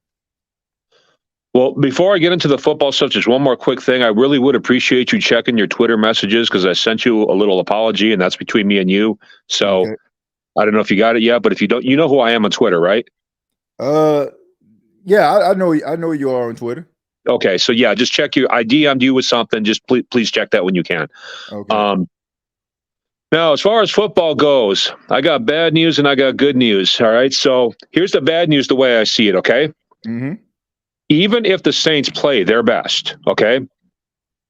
Well, before I get into the football stuff, just one more quick thing. I really would appreciate you checking your Twitter messages because I sent you a little apology, and that's between me and you. So okay. I don't know if you got it yet, but if you don't, you know who I am on Twitter, right? Yeah, I know you are on Twitter. Okay, so yeah, just check your. I DM'd you with something. Just please check that when you can. Okay. Now, as far as football goes, I got bad news and I got good news. All right, so here's the bad news the way I see it. Okay. Mm-hmm. Even if the Saints play their best, okay,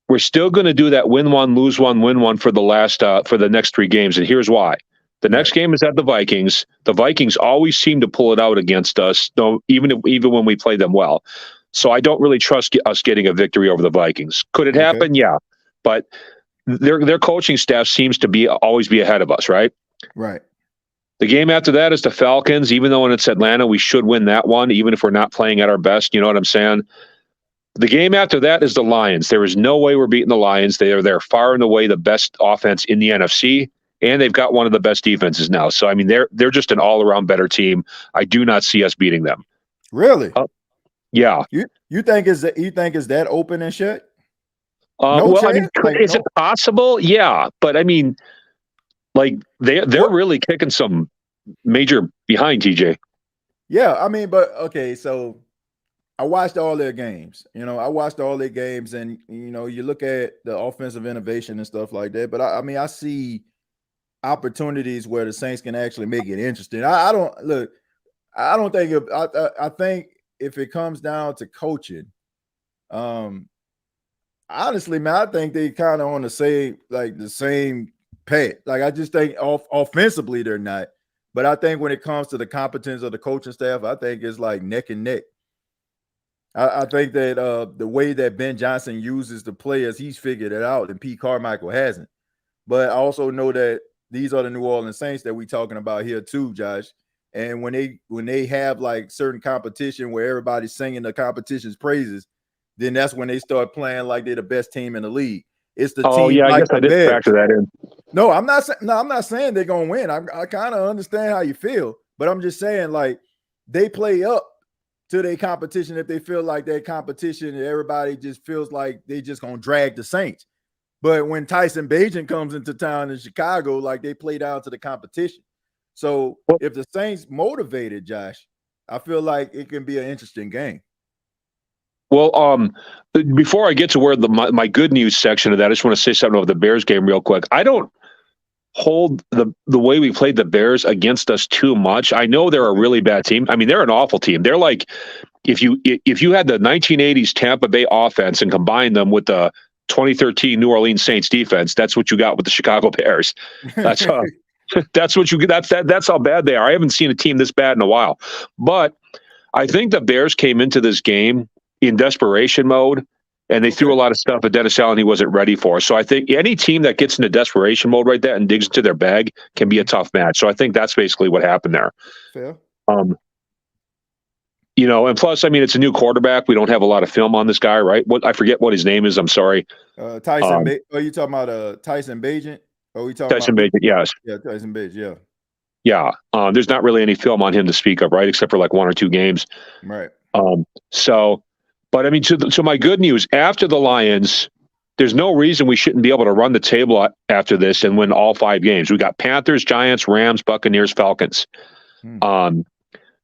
we're still going to do that win one, lose one, win one for the next 3 games, and here's why. The next game is at the Vikings. The Vikings always seem to pull it out against us, even when we play them well. So I don't really trust us getting a victory over the Vikings. Could it happen? Yeah, but their coaching staff seems to always be ahead of us, right? Right. The game after that is the Falcons. Even though when it's Atlanta, we should win that one, even if we're not playing at our best. You know what I'm saying? The game after that is the Lions. There is no way we're beating the Lions. They're far and away the best offense in the NFC, and they've got one of the best defenses now. So I mean, they're just an all-around better team. I do not see us beating them. Really? Yeah. You think is that open and shut? Well, chance? I mean, is it possible? Yeah, but I mean, like they're really kicking some major behind, TJ. Yeah, I mean, but okay, so I watched all their games. And you look at the offensive innovation and stuff like that. But I see opportunities where the Saints can actually make it interesting. I think if it comes down to coaching, honestly, man, I think they kind of on the same path. Like I just think offensively they're not. But I think when it comes to the competence of the coaching staff, I think it's like neck and neck. I think that the way that Ben Johnson uses the players, he's figured it out, and Pete Carmichael hasn't. But I also know that these are the New Orleans Saints that we're talking about here too, Josh. And when they have like certain competition where everybody's singing the competition's praises, then that's when they start playing like they're the best team in the league. It's the team. Oh yeah, I guess I did factor that in. No, I'm not saying they're gonna win. I kind of understand how you feel, but I'm just saying like they play up to their competition if they feel like their competition and everybody just feels like they just gonna drag the Saints. But when Tyson Bagent comes into town in Chicago, like they play down to the competition. So if the Saints motivated, Josh, I feel like it can be an interesting game. Well, before I get to where my good news section of that, I just want to say something about the Bears game real quick. I don't hold the way we played the Bears against us too much. I know they're a really bad team. I mean, they're an awful team. They're like if you had the 1980s Tampa Bay offense and combined them with the 2013 New Orleans Saints defense, that's what you got with the Chicago Bears. That's that's what you get. That's how bad they are. I haven't seen a team this bad in a while. But I think the Bears came into this game in desperation mode, and they threw a lot of stuff at Dennis Allen he wasn't ready for. So I think any team that gets into desperation mode right there and digs into their bag can be a tough match. So I think that's basically what happened there. Fair. And plus, I mean, it's a new quarterback. We don't have a lot of film on this guy, right? I forget what his name is. I'm sorry. Tyson. Are you talking about Tyson Bagent? Or are we talking Tyson Bagent? Yes. Yeah, Tyson Bagent. Yeah. Yeah. There's not really any film on him to speak of, right? Except for like 1 or 2 games. Right. But I mean, so my good news after the Lions, there's no reason we shouldn't be able to run the table after this and win all 5 games. We got Panthers, Giants, Rams, Buccaneers, Falcons.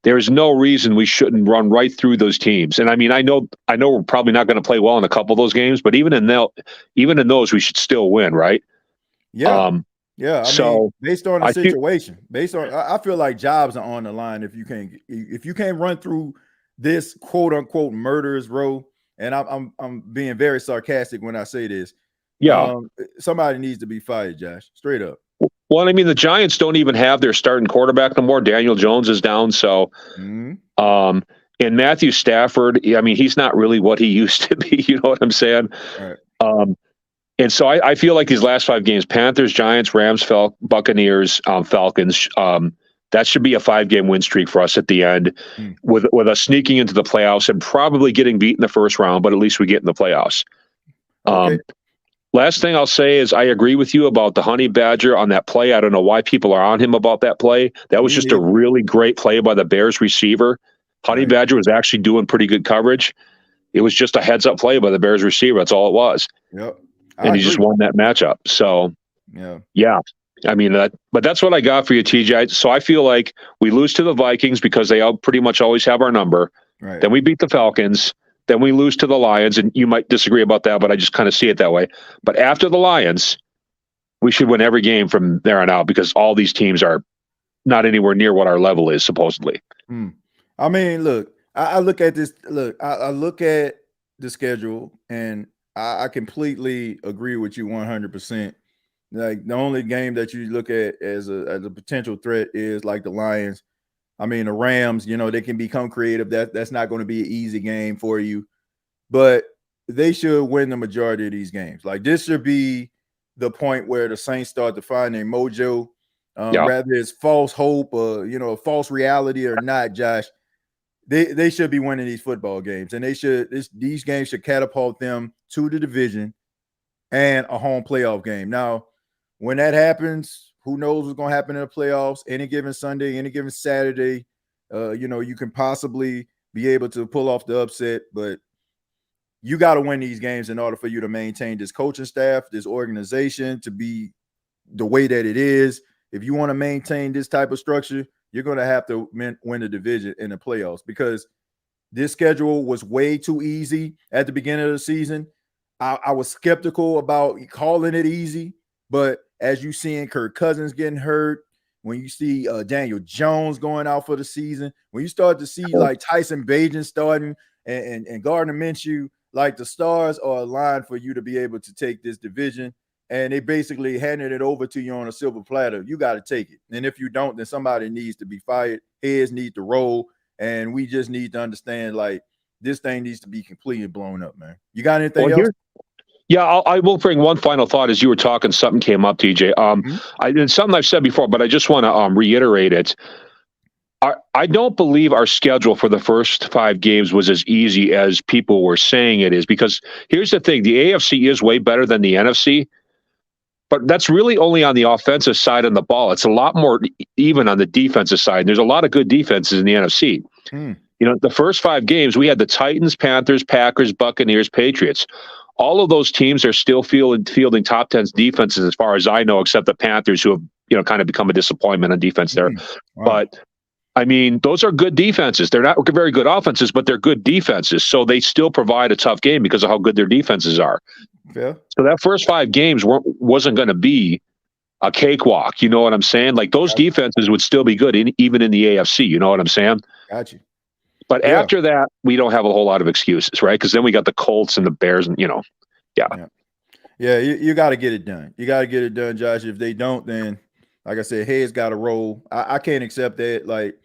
There is no reason we shouldn't run right through those teams. And I mean, I know we're probably not going to play well in a couple of those games, but even in those, we should still win, right? Yeah. Yeah. I mean, based on the situation, I feel like jobs are on the line if you can't run through this quote unquote murderers row. And I'm being very sarcastic when I say this. Yeah. Somebody needs to be fired, Josh. Straight up. Well, I mean, the Giants don't even have their starting quarterback no more. Daniel Jones is down. So, and Matthew Stafford, I mean, he's not really what he used to be. You know what I'm saying? Right. And so I feel like these last 5 games, Panthers, Giants, Rams, Buccaneers, Falcons, that should be a 5-game win streak for us at the end with us sneaking into the playoffs and probably getting beat in the first round, but at least we get in the playoffs. Okay. Last thing I'll say is I agree with you about the Honey Badger on that play. I don't know why people are on him about that play. That was just a really great play by the Bears receiver. Honey Badger was actually doing pretty good coverage. It was just a heads-up play by the Bears receiver. That's all it was. Yep. And he just won that matchup. So, yeah. I mean, but that's what I got for you, TJ. So I feel like we lose to the Vikings because they pretty much always have our number. Right. Then we beat the Falcons. Then we lose to the Lions, and you might disagree about that, but I just kind of see it that way. But after the Lions, we should win every game from there on out because all these teams are not anywhere near what our level is, supposedly. I mean, look, I look at this. Look, I look at the schedule, and I completely agree with you 100%. Like the only game that you look at as a potential threat is like the Lions. I mean, the Rams, they can become creative. That's not going to be an easy game for you, but they should win the majority of these games. Like this should be the point where the Saints start to find their mojo, whether it's false hope or, false reality or not, Josh. They should be winning these football games, and these games should catapult them to the division and a home playoff game. Now, when that happens, who knows what's going to happen in the playoffs? Any given Sunday, any given Saturday, you can possibly be able to pull off the upset, but you got to win these games in order for you to maintain this coaching staff, this organization to be the way that it is. If you want to maintain this type of structure, you're going to have to win the division in the playoffs because this schedule was way too easy at the beginning of the season. I was skeptical about calling it easy, but as you seeing Kirk Cousins getting hurt, when you see Daniel Jones going out for the season, when you start to see like Tyson Bagent starting and Gardner Minshew, like the stars are aligned for you to be able to take this division, and they basically handed it over to you on a silver platter. You got to take it. And if you don't, then somebody needs to be fired. Heads need to roll, and we just need to understand like this thing needs to be completely blown up, man. You got anything else? Yeah, I will bring one final thought. As you were talking, something came up, TJ. It's something I've said before, but I just want to reiterate it. I don't believe our schedule for the first 5 games was as easy as people were saying it is, because here's the thing. The AFC is way better than the NFC, but that's really only on the offensive side of the ball. It's a lot more even on the defensive side. There's a lot of good defenses in the NFC. The first 5 games, we had the Titans, Panthers, Packers, Buccaneers, Patriots. All of those teams are still fielding top 10 defenses as far as I know, except the Panthers, who have kind of become a disappointment on defense there. Wow. But I mean, those are good defenses. They're not very good offenses, but they're good defenses. So they still provide a tough game because of how good their defenses are. Yeah. So that first 5 games wasn't going to be a cakewalk. You know what I'm saying? Like those defenses would still be good even in the AFC. You know what I'm saying? Got you. But after that, we don't have a whole lot of excuses, right? Because then we got the Colts and the Bears, and Yeah, you got to get it done. You got to get it done, Josh. If they don't, then like I said, heads got to roll. I can't accept that. Like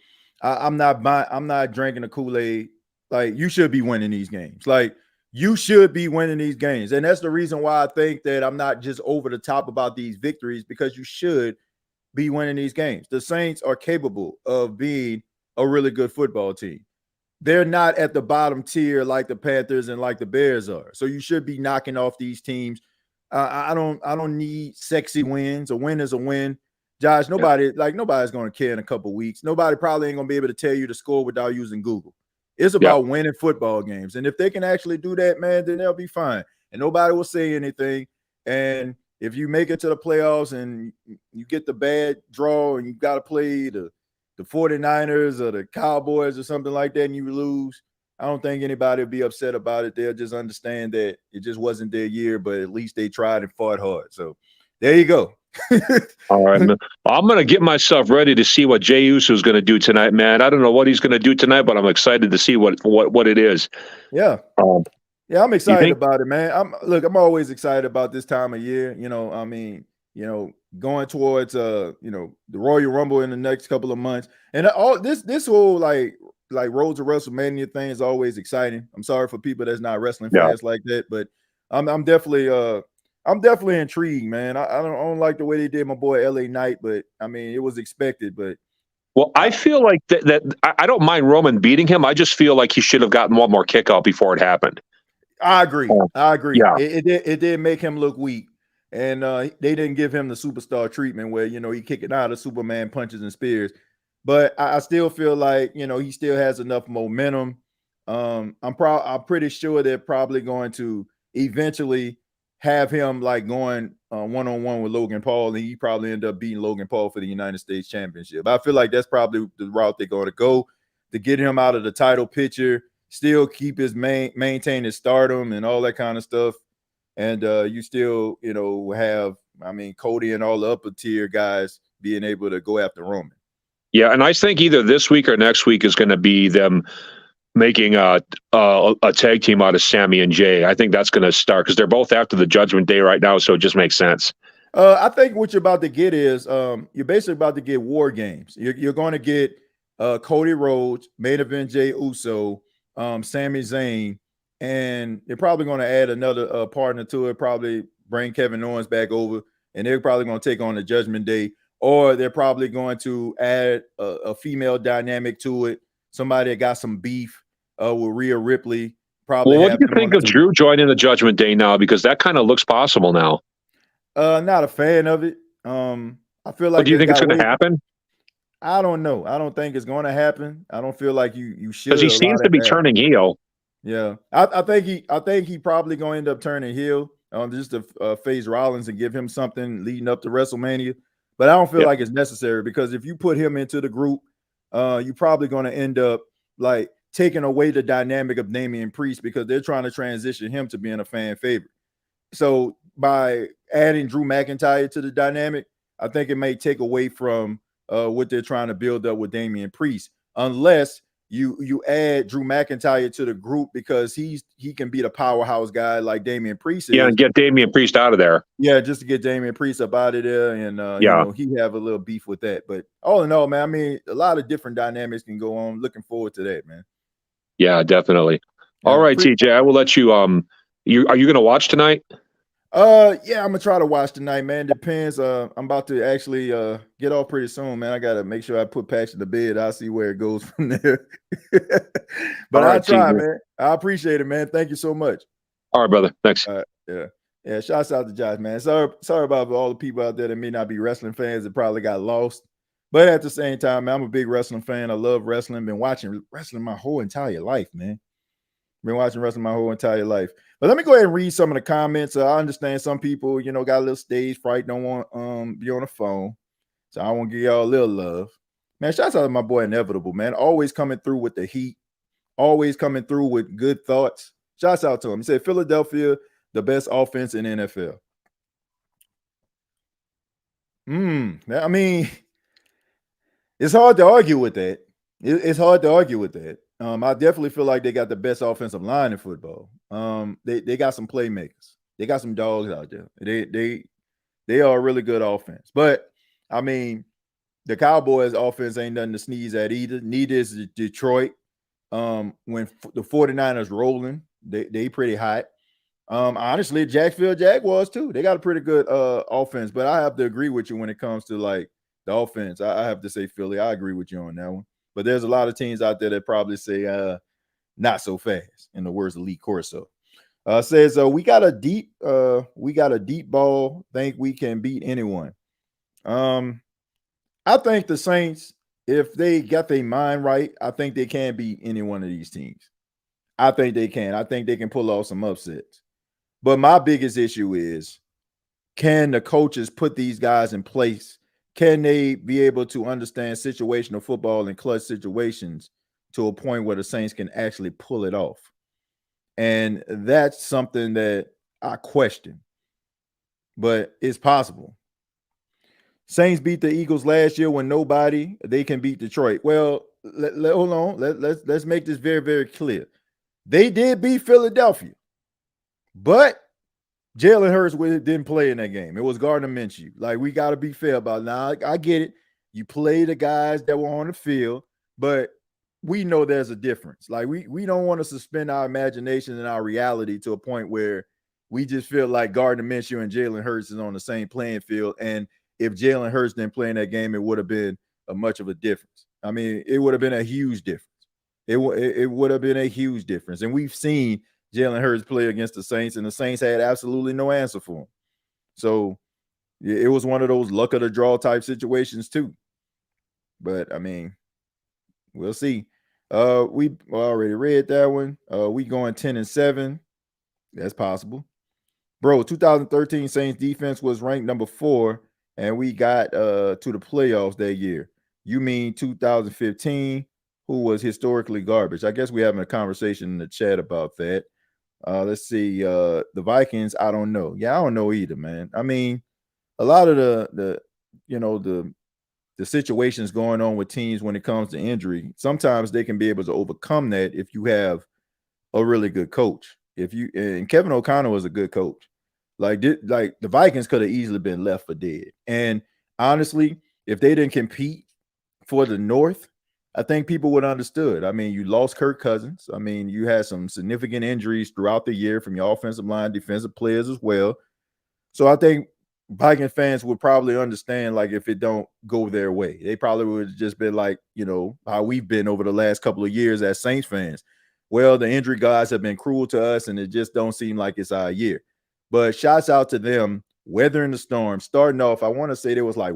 I'm not drinking the Kool-Aid. Like you should be winning these games. Like you should be winning these games, and that's the reason why I think that I'm not just over the top about these victories, because you should be winning these games. The Saints are capable of being a really good football team. They're not at the bottom tier like the Panthers and like the Bears are. So you should be knocking off these teams. I don't need sexy wins. A win is a win. Josh, nobody's going to care in a couple weeks. Nobody probably ain't going to be able to tell you the score without using Google. It's about winning football games. And if they can actually do that, man, then they'll be fine. And nobody will say anything. And if you make it to the playoffs and you get the bad draw and you got to play the 49ers or the Cowboys or something like that and you lose, I don't think anybody will be upset about it. They'll just understand that it just wasn't their year, but at least they tried and fought hard. So there you go. All right, man. I'm going to get myself ready to see what Jey Uso is going to do tonight, man. I don't know what he's going to do tonight, but I'm excited to see what it is. Yeah. Yeah, I'm excited about it, man. I'm always excited about this time of year. Going towards the Royal Rumble in the next couple of months. And all this whole like Road to WrestleMania thing is always exciting. I'm sorry for people that's not wrestling fans like that, but I'm definitely intrigued, man. I don't like the way they did my boy LA Knight, but I mean it was expected. But I feel like that I don't mind Roman beating him. I just feel like he should have gotten one more kick out before it happened. I agree. Yeah. It did make him look weak, and they didn't give him the superstar treatment where he kicking out of Superman punches and spears. But I still feel like he still has enough momentum. I'm pretty sure they're probably going to eventually have him like going one-on-one with Logan Paul, and he probably end up beating Logan Paul for the United States Championship. I feel like that's probably the route they're going to go to get him out of the title picture, still keep his maintain his stardom and all that kind of stuff. And you still, have, Cody and all the upper tier guys being able to go after Roman. Yeah, and I think either this week or next week is going to be them making a tag team out of Sammy and Jay. I think that's going to start because they're both after the Judgment Day right now, so it just makes sense. I think what you're about to get is you're basically about to get war games. You're going to get Cody Rhodes, main event Jey Uso, Sami Zayn, and they're probably going to add another partner to it, probably bring Kevin Owens back over, and they're probably going to take on the Judgment Day, or they're probably going to add a female dynamic to it, somebody that got some beef with Rhea Ripley. Probably. Well, what do you think of Drew joining the Judgment Day now? Because that kind of looks possible now. Not a fan of it. I feel like. But do you think it's going to happen? I don't know. I don't think it's going to happen. I don't feel like you should. Because he seems to be turning heel. Yeah, I think he probably going to end up turning heel just to face Rollins and give him something leading up to WrestleMania. But I don't feel like it's necessary because if you put him into the group, you're probably going to end up like taking away the dynamic of Damian Priest because they're trying to transition him to being a fan favorite. So by adding Drew McIntyre to the dynamic, I think it may take away from what they're trying to build up with Damian Priest, unless you add Drew McIntyre to the group because he can be the powerhouse guy like Damian Priest is. Yeah, and get Damian Priest out of there. Yeah, just to get Damian Priest up out of there, and he have a little beef with that. But all in all, man, a lot of different dynamics can go on. Looking forward to that, man. Yeah, definitely. Yeah, all right, TJ, I will let you. Are you going to watch tonight? Yeah, I'm gonna try to watch tonight, man. Depends. I'm about to actually get off pretty soon, man. I gotta make sure I put Patch to bed. I'll see where it goes from there. But I'll try, man. I appreciate it, man. Thank you so much. All right, brother. Thanks. Yeah. Shouts out to Josh, man. Sorry about all the people out there that may not be wrestling fans that probably got lost. But at the same time, man, I'm a big wrestling fan. I love wrestling. Been watching wrestling my whole entire life, man. Been watching wrestling my whole entire life. But let me go ahead and read some of the comments. I understand some people, got a little stage fright, don't want be on the phone. So I want to give y'all a little love. Man, shouts out to my boy Inevitable, man. Always coming through with the heat. Always coming through with good thoughts. Shouts out to him. He said, Philadelphia, the best offense in the NFL. I mean, it's hard to argue with that. It's hard to argue with that. I definitely feel like they got the best offensive line in football. They got some playmakers. They got some dogs out there. They are a really good offense. But I mean, the Cowboys offense ain't nothing to sneeze at either. Neither is Detroit. When the 49ers rolling, they pretty hot. Honestly, Jacksonville Jaguars too. They got a pretty good offense. But I have to agree with you when it comes to like the offense. I have to say Philly. I agree with you on that one. But there's a lot of teams out there that probably say not so fast, in the words of Lee Corso. Says we got a deep ball. Think we can beat anyone. I think the Saints, if they got their mind right, I think they can beat any one of these teams. I think they can. I think they can pull off some upsets. But my biggest issue is, can the coaches put these guys in place? Can they be able to understand situational football and clutch situations to a point where the Saints can actually pull it off? And that's something that I question, but it's possible. Saints beat the Eagles last year when nobody. They can beat Detroit. Well, hold on. Let's make this very, very clear. They did beat Philadelphia, but Jalen Hurts didn't play in that game. It was Gardner Minshew. Like, we got to be fair about it. Now, I get it. You play the guys that were on the field, but we know there's a difference. Like, we don't want to suspend our imagination and our reality to a point where we just feel like Gardner Minshew and Jalen Hurts is on the same playing field. And if Jalen Hurts didn't play in that game, it would have been much of a difference. I mean, it would have been a huge difference. It would have been a huge difference. And we've seen Jalen Hurts play against the Saints, and the Saints had absolutely no answer for him. So it was one of those luck of the draw type situations too. But I mean, we'll see. We already read that one. We going 10-7. That's possible. Bro, 2013 Saints defense was ranked number 4, and we got to the playoffs that year. You mean 2015, who was historically garbage? I guess we're having a conversation in the chat about that. Let's see. The Vikings, I don't know. Yeah, I don't know either, man. I mean, a lot of the situations going on with teams when it comes to injury, sometimes they can be able to overcome that if you have a really good coach. And Kevin O'Connell was a good coach. Like the Vikings could have easily been left for dead. And honestly, if they didn't compete for the North, I think people would have understood. I mean, you lost Kirk Cousins. I mean, you had some significant injuries throughout the year from your offensive line, defensive players as well. So I think Viking fans would probably understand, like, if it don't go their way. They probably would have just been like, how we've been over the last couple of years as Saints fans. Well, the injury guys have been cruel to us, and it just don't seem like it's our year. But shouts out to them weathering the storm, starting off. I want to say there was like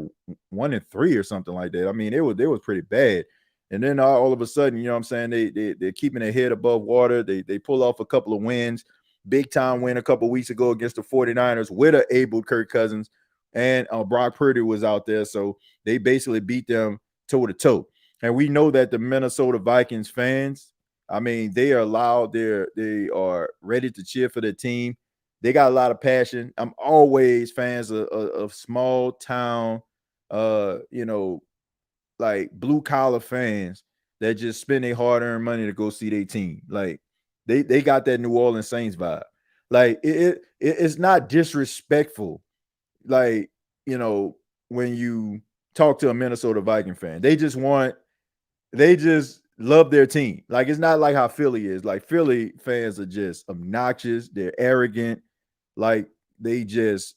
1-3 or something like that. I mean, it was pretty bad. And then all of a sudden, you know what I'm saying, they're keeping their head above water. They pull off a couple of wins. Big time win a couple of weeks ago against the 49ers with an able Kirk Cousins. And Brock Purdy was out there. So they basically beat them toe to toe. And we know that the Minnesota Vikings fans, I mean, they are loud. They are ready to cheer for their team. They got a lot of passion. I'm always fans of small town, like blue collar fans that just spend their hard earned money to go see their team. Like they got that New Orleans Saints vibe. Like it's not disrespectful. Like, when you talk to a Minnesota Viking fan, they just love their team. Like, it's not like how Philly is. Like, Philly fans are just obnoxious. They're arrogant. Like, they just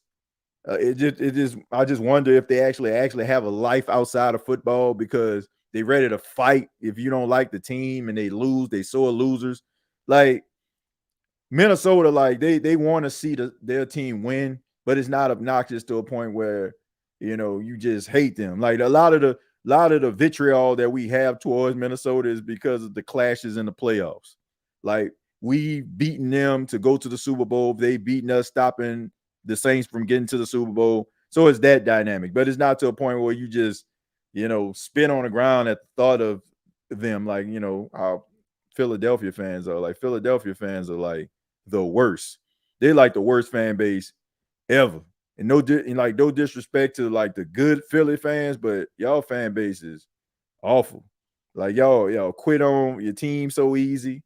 I just wonder if they actually have a life outside of football, because they're ready to fight if you don't like the team and they lose. They sore losers. Like, Minnesota, like they want to see their team win, but it's not obnoxious to a point where you just hate them. Like, a lot of the vitriol that we have towards Minnesota is because of the clashes in the playoffs. Like, we beaten them to go to the Super Bowl. They beaten us, stopping the Saints from getting to the Super Bowl. So it's that dynamic, but it's not to a point where you just, spit on the ground at the thought of them. Like, how Philadelphia fans are. Like, Philadelphia fans are like the worst. They're like the worst fan base ever. And no disrespect to like the good Philly fans, but y'all fan base is awful. Like, y'all quit on your team so easy.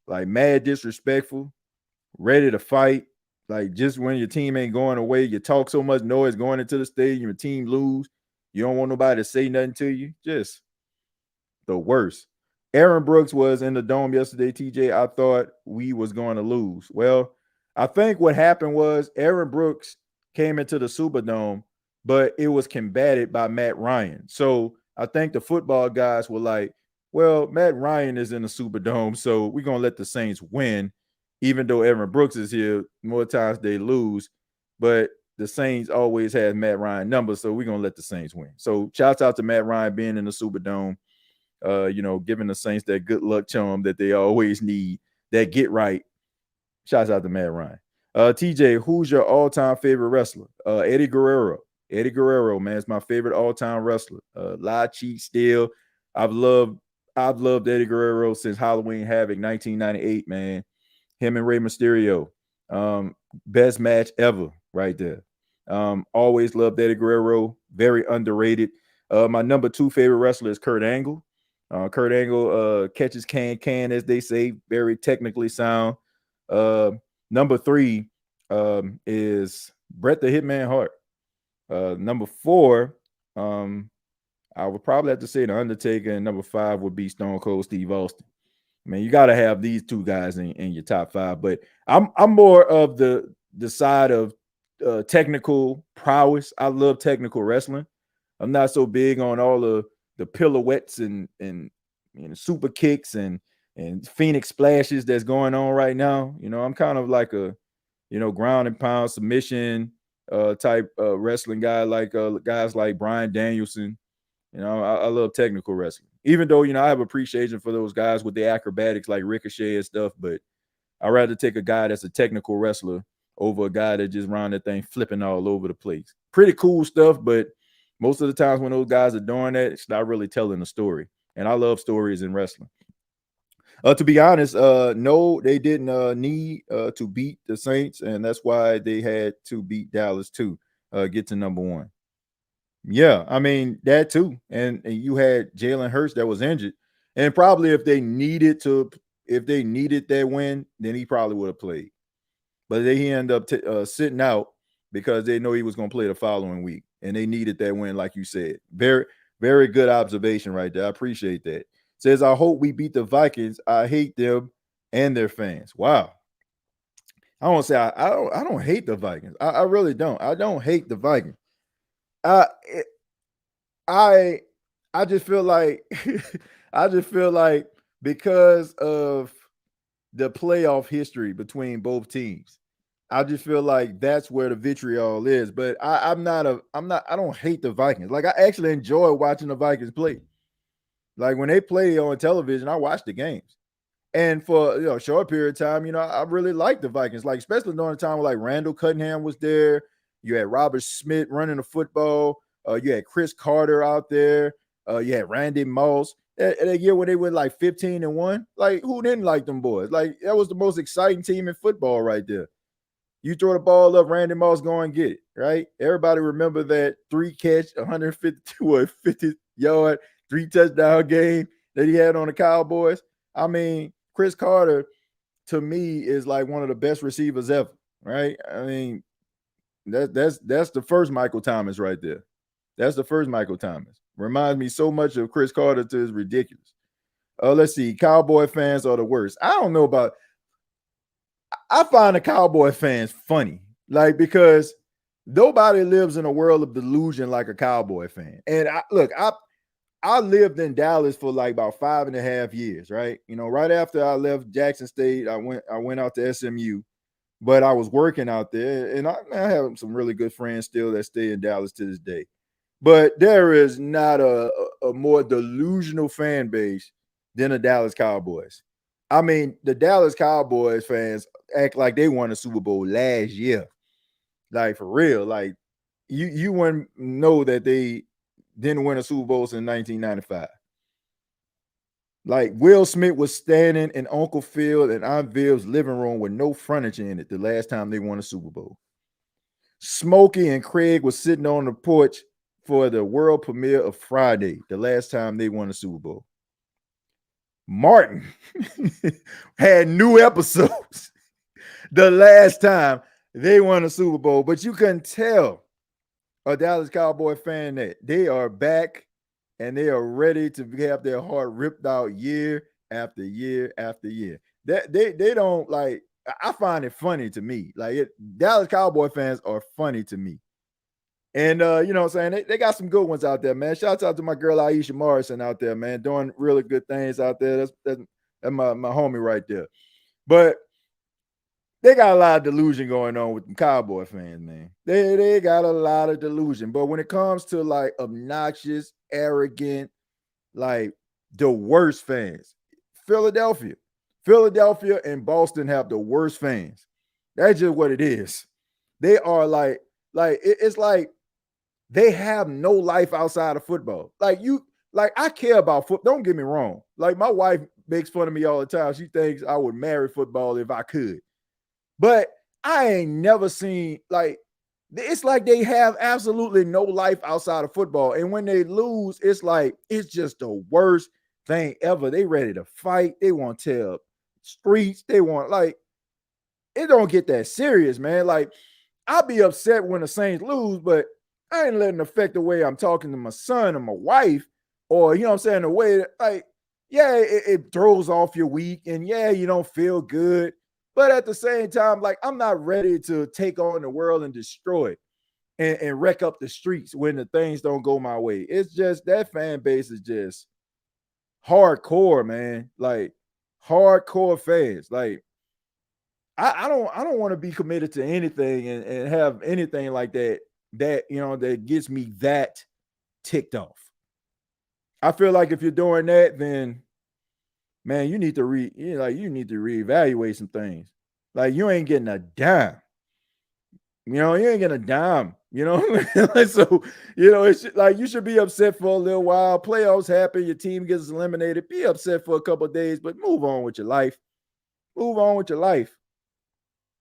Like, mad disrespectful, ready to fight. Like, just when your team ain't going away, you talk so much noise going into the stadium, your team lose. You don't want nobody to say nothing to you. Just the worst. Aaron Brooks was in the dome yesterday, TJ. I thought we was going to lose. Well, I think what happened was Aaron Brooks came into the Superdome, but it was combated by Matt Ryan. So I think the football guys were like, well, Matt Ryan is in the Superdome, so we're going to let the Saints win. Even though Aaron Brooks is here, more times they lose. But the Saints always had Matt Ryan numbers, so we're gonna let the Saints win. So shouts out to Matt Ryan being in the Superdome, giving the Saints that good luck charm that they always need, that get right. Shouts out to Matt Ryan. TJ, who's your all-time favorite wrestler? Eddie Guerrero. Eddie Guerrero, man, is my favorite all-time wrestler. Lie, cheat, steal. I've loved Eddie Guerrero since Halloween Havoc 1998, man. Him and Rey Mysterio. Best match ever right there. Always loved Eddie Guerrero. Very underrated. My number 2 favorite wrestler is Kurt Angle. Kurt Angle catches can, as they say, very technically sound. Number 3 is Bret the Hitman Hart. Number 4, I would probably have to say The Undertaker, and number 5 would be Stone Cold Steve Austin. I mean, you got to have these 2 guys in your top 5, but I'm more of the side of technical prowess. I love technical wrestling. I'm not so big on all the pirouettes and super kicks and Phoenix splashes that's going on right now. I'm kind of like a ground and pound submission type wrestling guy, like guys like Bryan Danielson. I love technical wrestling, even though I have appreciation for those guys with the acrobatics like Ricochet and stuff, but I'd rather take a guy that's a technical wrestler over a guy that just round that thing flipping all over the place. Pretty cool stuff, but most of the times when those guys are doing that, it's not really telling a story, and I love stories in wrestling. To be honest, no, they didn't need to beat the Saints, and that's why they had to beat Dallas to get to number 1. Yeah, I mean that too, and you had Jalen Hurts that was injured, and probably if they needed that win, then he probably would have played, but he ended up sitting out because they know he was going to play the following week, and they needed that win, like you said. Very, very good observation right there. I appreciate that. Says, I hope we beat the Vikings. I hate them and their fans. Wow. I don't say I don't hate the Vikings. I really don't. I don't hate the Vikings. I just feel like because of the playoff history between both teams, I just feel like that's where the vitriol is. But I don't hate the Vikings. Like, I actually enjoy watching the Vikings play. Like, when they play on television, I watch the games. And for a short period of time, I really liked the Vikings, like especially during the time when like Randall Cunningham was there. You had Robert Smith running the football. You had Chris Carter out there. You had Randy Moss. That year when they went like 15-1, like who didn't like them boys? Like, that was the most exciting team in football right there. You throw the ball up, Randy Moss go and get it, right? Everybody remember that 3-catch, 152 or 50-yard, 3-touchdown game that he had on the Cowboys. I mean, Chris Carter, to me, is like one of the best receivers ever, right? I mean, that's the first Michael Thomas right there. That's the first Michael Thomas. Reminds me so much of Chris Carter to it's ridiculous. Let's see. Cowboy fans are the worst. I don't know about. I find the Cowboy fans funny, like, because nobody lives in a world of delusion like a Cowboy fan. And I lived in Dallas for like about 5.5 years, right? Right after I left Jackson State, I went out to SMU, but I was working out there, and I have some really good friends still that stay in Dallas to this day. But there is not a more delusional fan base than the Dallas Cowboys. I mean, the Dallas Cowboys fans act like they won a Super Bowl last year. Like, for real. Like, you wouldn't know that they didn't win a Super Bowl since 1995. Like, Will Smith was standing in Uncle Phil and Aunt Viv's living room with no furniture in it the last time they won a Super Bowl. Smokey and Craig was sitting on the porch for the world premiere of Friday, the last time they won a Super Bowl. Martin had new episodes the last time they won a Super Bowl, but you couldn't tell a Dallas Cowboy fan that they are back and they are ready to have their heart ripped out year after year after year. They don't like. I find it funny to me. Like, Dallas Cowboy fans are funny to me. And you know what I'm saying? They got some good ones out there, man. Shouts out to my girl Aisha Morrison out there, man, doing really good things out there. That's my homie right there. But they got a lot of delusion going on with the Cowboy fans, man. They got a lot of delusion. But when it comes to like obnoxious, arrogant, like the worst fans, Philadelphia and Boston have the worst fans. That's just what it is. They are it's like they have no life outside of football. Like I care about football. Don't get me wrong. Like my wife makes fun of me all the time. She thinks I would marry football if I could. But I ain't never seen it's like they have absolutely no life outside of football. And when they lose, it's like it's just the worst thing ever. They ready to fight. They want to tell streets. They want it don't get that serious, man. Like I'll be upset when the Saints lose, but I ain't letting it affect the way I'm talking to my son or my wife, or the way that, it throws off your week, and you don't feel good. But at the same time, I'm not ready to take on the world and destroy it and wreck up the streets when the things don't go my way. It's just that fan base is just hardcore, man. Like hardcore fans. Like I don't want to be committed to anything and have anything like that that gets me that ticked off. I feel like if you're doing that, then man, you need to reevaluate some things. Like you ain't getting a dime. You ain't getting a dime. So it's like you should be upset for a little while. Playoffs happen, your team gets eliminated. Be upset for a couple of days, but move on with your life. Move on with your life.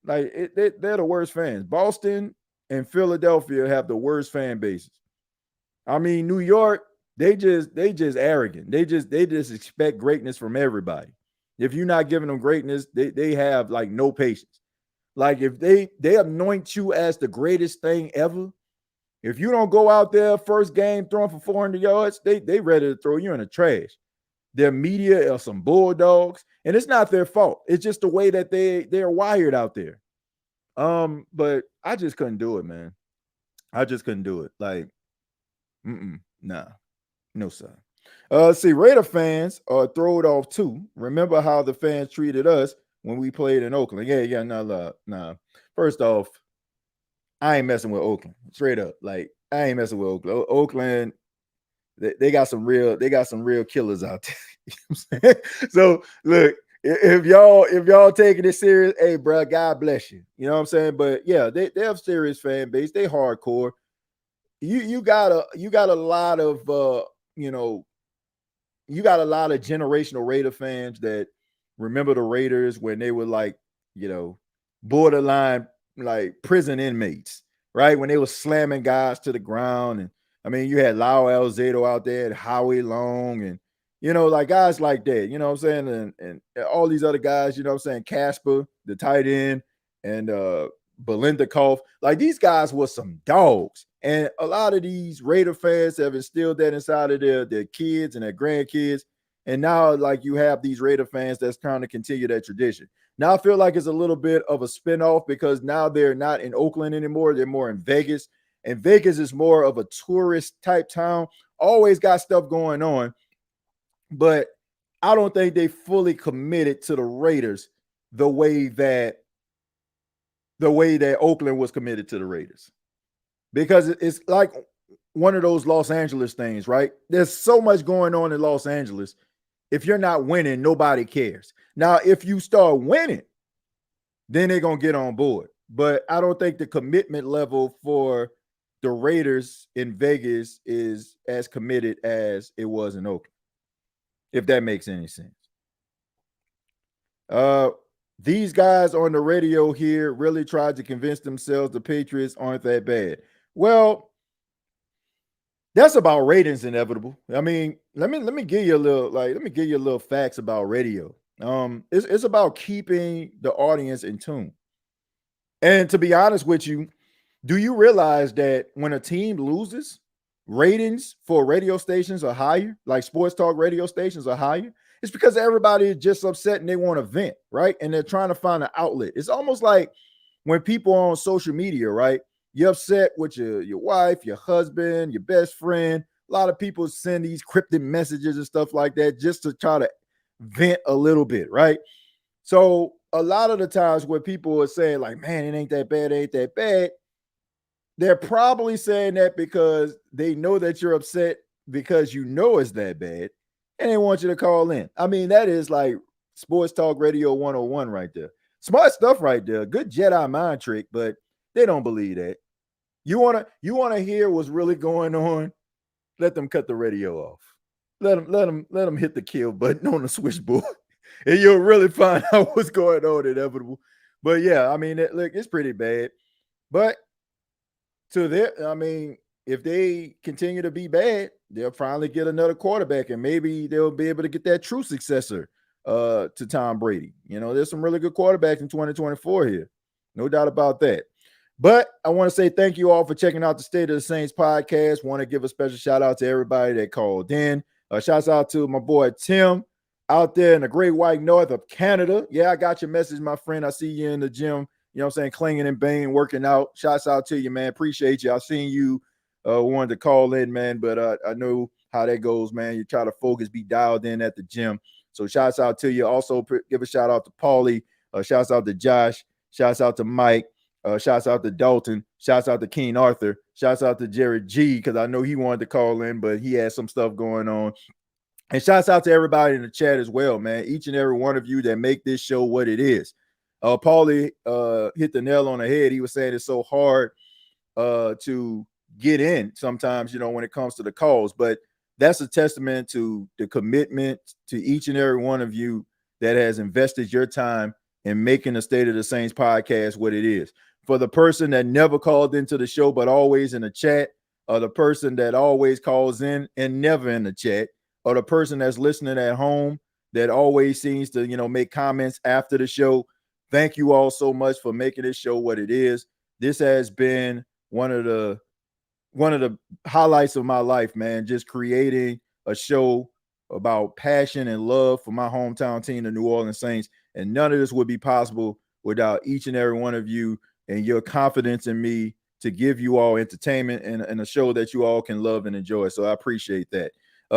Like they're the worst fans. Boston and Philadelphia have the worst fan bases. I mean, New York. They just arrogant. They just expect greatness from everybody. If you're not giving them greatness, they have like no patience. Like if they anoint you as the greatest thing ever, if you don't go out there first game throwing for 400 yards, they ready to throw you in the trash. Their media are some bulldogs, and it's not their fault. It's just the way that they're wired out there. But I just couldn't do it, man. I just couldn't do it. Like, nah. No, sir. See, Raider fans are thrown off too. Remember how the fans treated us when we played in Oakland? Nah. First off, I ain't messing with Oakland. Straight up. Like, I ain't messing with Oakland. Oakland, they got some real killers out there. You know what I'm saying? So look, if y'all taking it serious, hey, bro, God bless you. You know what I'm saying? But yeah, they have serious fan base. They hardcore. You got a lot of you got a lot of generational Raider fans that remember the Raiders when they were borderline like prison inmates, right? When they were slamming guys to the ground. And I mean, you had Lau Alzado out there, and Howie Long, and guys like that, you know what I'm saying? And all these other guys, you know what I'm saying? Casper, the tight end, and Belinda Koff. Like these guys were some dogs. And a lot of these Raider fans have instilled that inside of their kids and their grandkids. And now, you have these Raider fans that's trying to continue that tradition. Now, I feel like it's a little bit of a spinoff because now they're not in Oakland anymore. They're more in Vegas. And Vegas is more of a tourist type town. Always got stuff going on. But I don't think they fully committed to the Raiders the way that Oakland was committed to the Raiders. Because it's like one of those Los Angeles things, right? There's so much going on in Los Angeles. If you're not winning, nobody cares. Now, if you start winning, then they're going to get on board. But I don't think the commitment level for the Raiders in Vegas is as committed as it was in Oakland, if that makes any sense. These guys on the radio here really tried to convince themselves the Patriots aren't that bad. Well, that's about ratings inevitable. I mean, let me give you a little facts about radio. It's about keeping the audience in tune. And to be honest with you, do you realize that when a team loses, ratings for radio stations are higher, like sports talk radio stations are higher? It's because everybody is just upset and they want to vent, right? And they're trying to find an outlet. It's almost like when people are on social media, right? You're upset with your wife, your husband, your best friend. A lot of people send these cryptic messages and stuff like that just to try to vent a little bit, right? So a lot of the times where people are saying like, man, it ain't that bad, they're probably saying that because they know that you're upset because you know it's that bad and they want you to call in. I mean, that is like Sports Talk Radio 101 right there. Smart stuff right there. Good Jedi mind trick, but they don't believe that. You wanna hear what's really going on? Let them cut the radio off. Let them hit the kill button on the switchboard, and you'll really find out what's going on. Inevitable, but yeah, I mean, look, it's pretty bad. But if they continue to be bad, they'll finally get another quarterback, and maybe they'll be able to get that true successor to Tom Brady. You know, there's some really good quarterbacks in 2024 here, no doubt about that. But I want to say thank you all for checking out the State of the Saints podcast. Want to give a special shout out to everybody that called in. Shouts out to my boy Tim out there in the Great White North of Canada. Yeah, I got your message, my friend. I see you in the gym, you know what I'm saying, clanging and banging, working out. Shouts out to you, man. Appreciate you. I've seen you wanted to call in, man, but I know how that goes, man. You try to focus, be dialed in at the gym. So shouts out to you. Also, give a shout out to Paulie. Shouts out to Josh. Shouts out to Mike. Shouts out to Dalton. Shouts out to Kean Arthur. Shouts out to Jared G, because I know he wanted to call in, but he had some stuff going on. And shouts out to everybody in the chat as well, man. Each and every one of you that make this show what it is. Paulie hit the nail on the head. He was saying it's so hard to get in sometimes, you know, when it comes to the calls. But that's a testament to the commitment to each and every one of you that has invested your time in making the State of the Saints podcast what it is. For the person that never called into the show but always in the chat, or the person that always calls in and never in the chat, or the person that's listening at home that always seems to, you know, make comments after the show, thank you all so much for making this show what it is. This has been one of the highlights of my life, man, just creating a show about passion and love for my hometown team, the New Orleans Saints. And none of this would be possible without each and every one of you and your confidence in me to give you all entertainment and a show that you all can love and enjoy. So I appreciate that.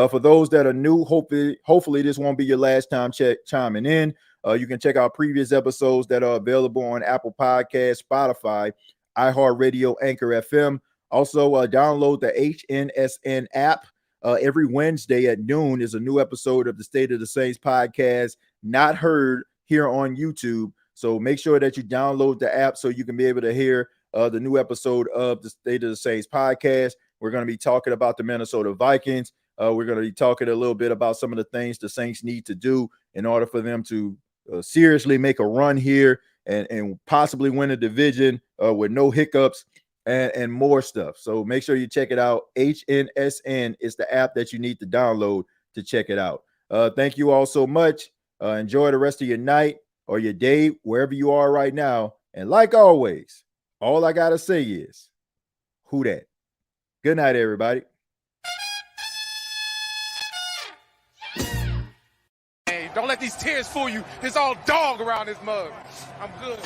For those that are new, hopefully this won't be your last time chiming in. You can check out previous episodes that are available on Apple Podcasts, Spotify, iHeartRadio, Anchor FM. Also, download the HNSN app. Every Wednesday at noon is a new episode of the State of the Saints podcast, not heard here on YouTube. So make sure that you download the app so you can be able to hear the new episode of the State of the Saints podcast. We're going to be talking about the Minnesota Vikings. We're going to be talking a little bit about some of the things the Saints need to do in order for them to seriously make a run here and possibly win a division with no hiccups and more stuff. So make sure you check it out. HNSN is the app that you need to download to check it out. Thank you all so much. Enjoy the rest of your night or your day, wherever you are right now. And like always, all I got to say is, who dat? Good night, everybody. Hey, don't let these tears fool you. It's all dog around this mug. I'm good.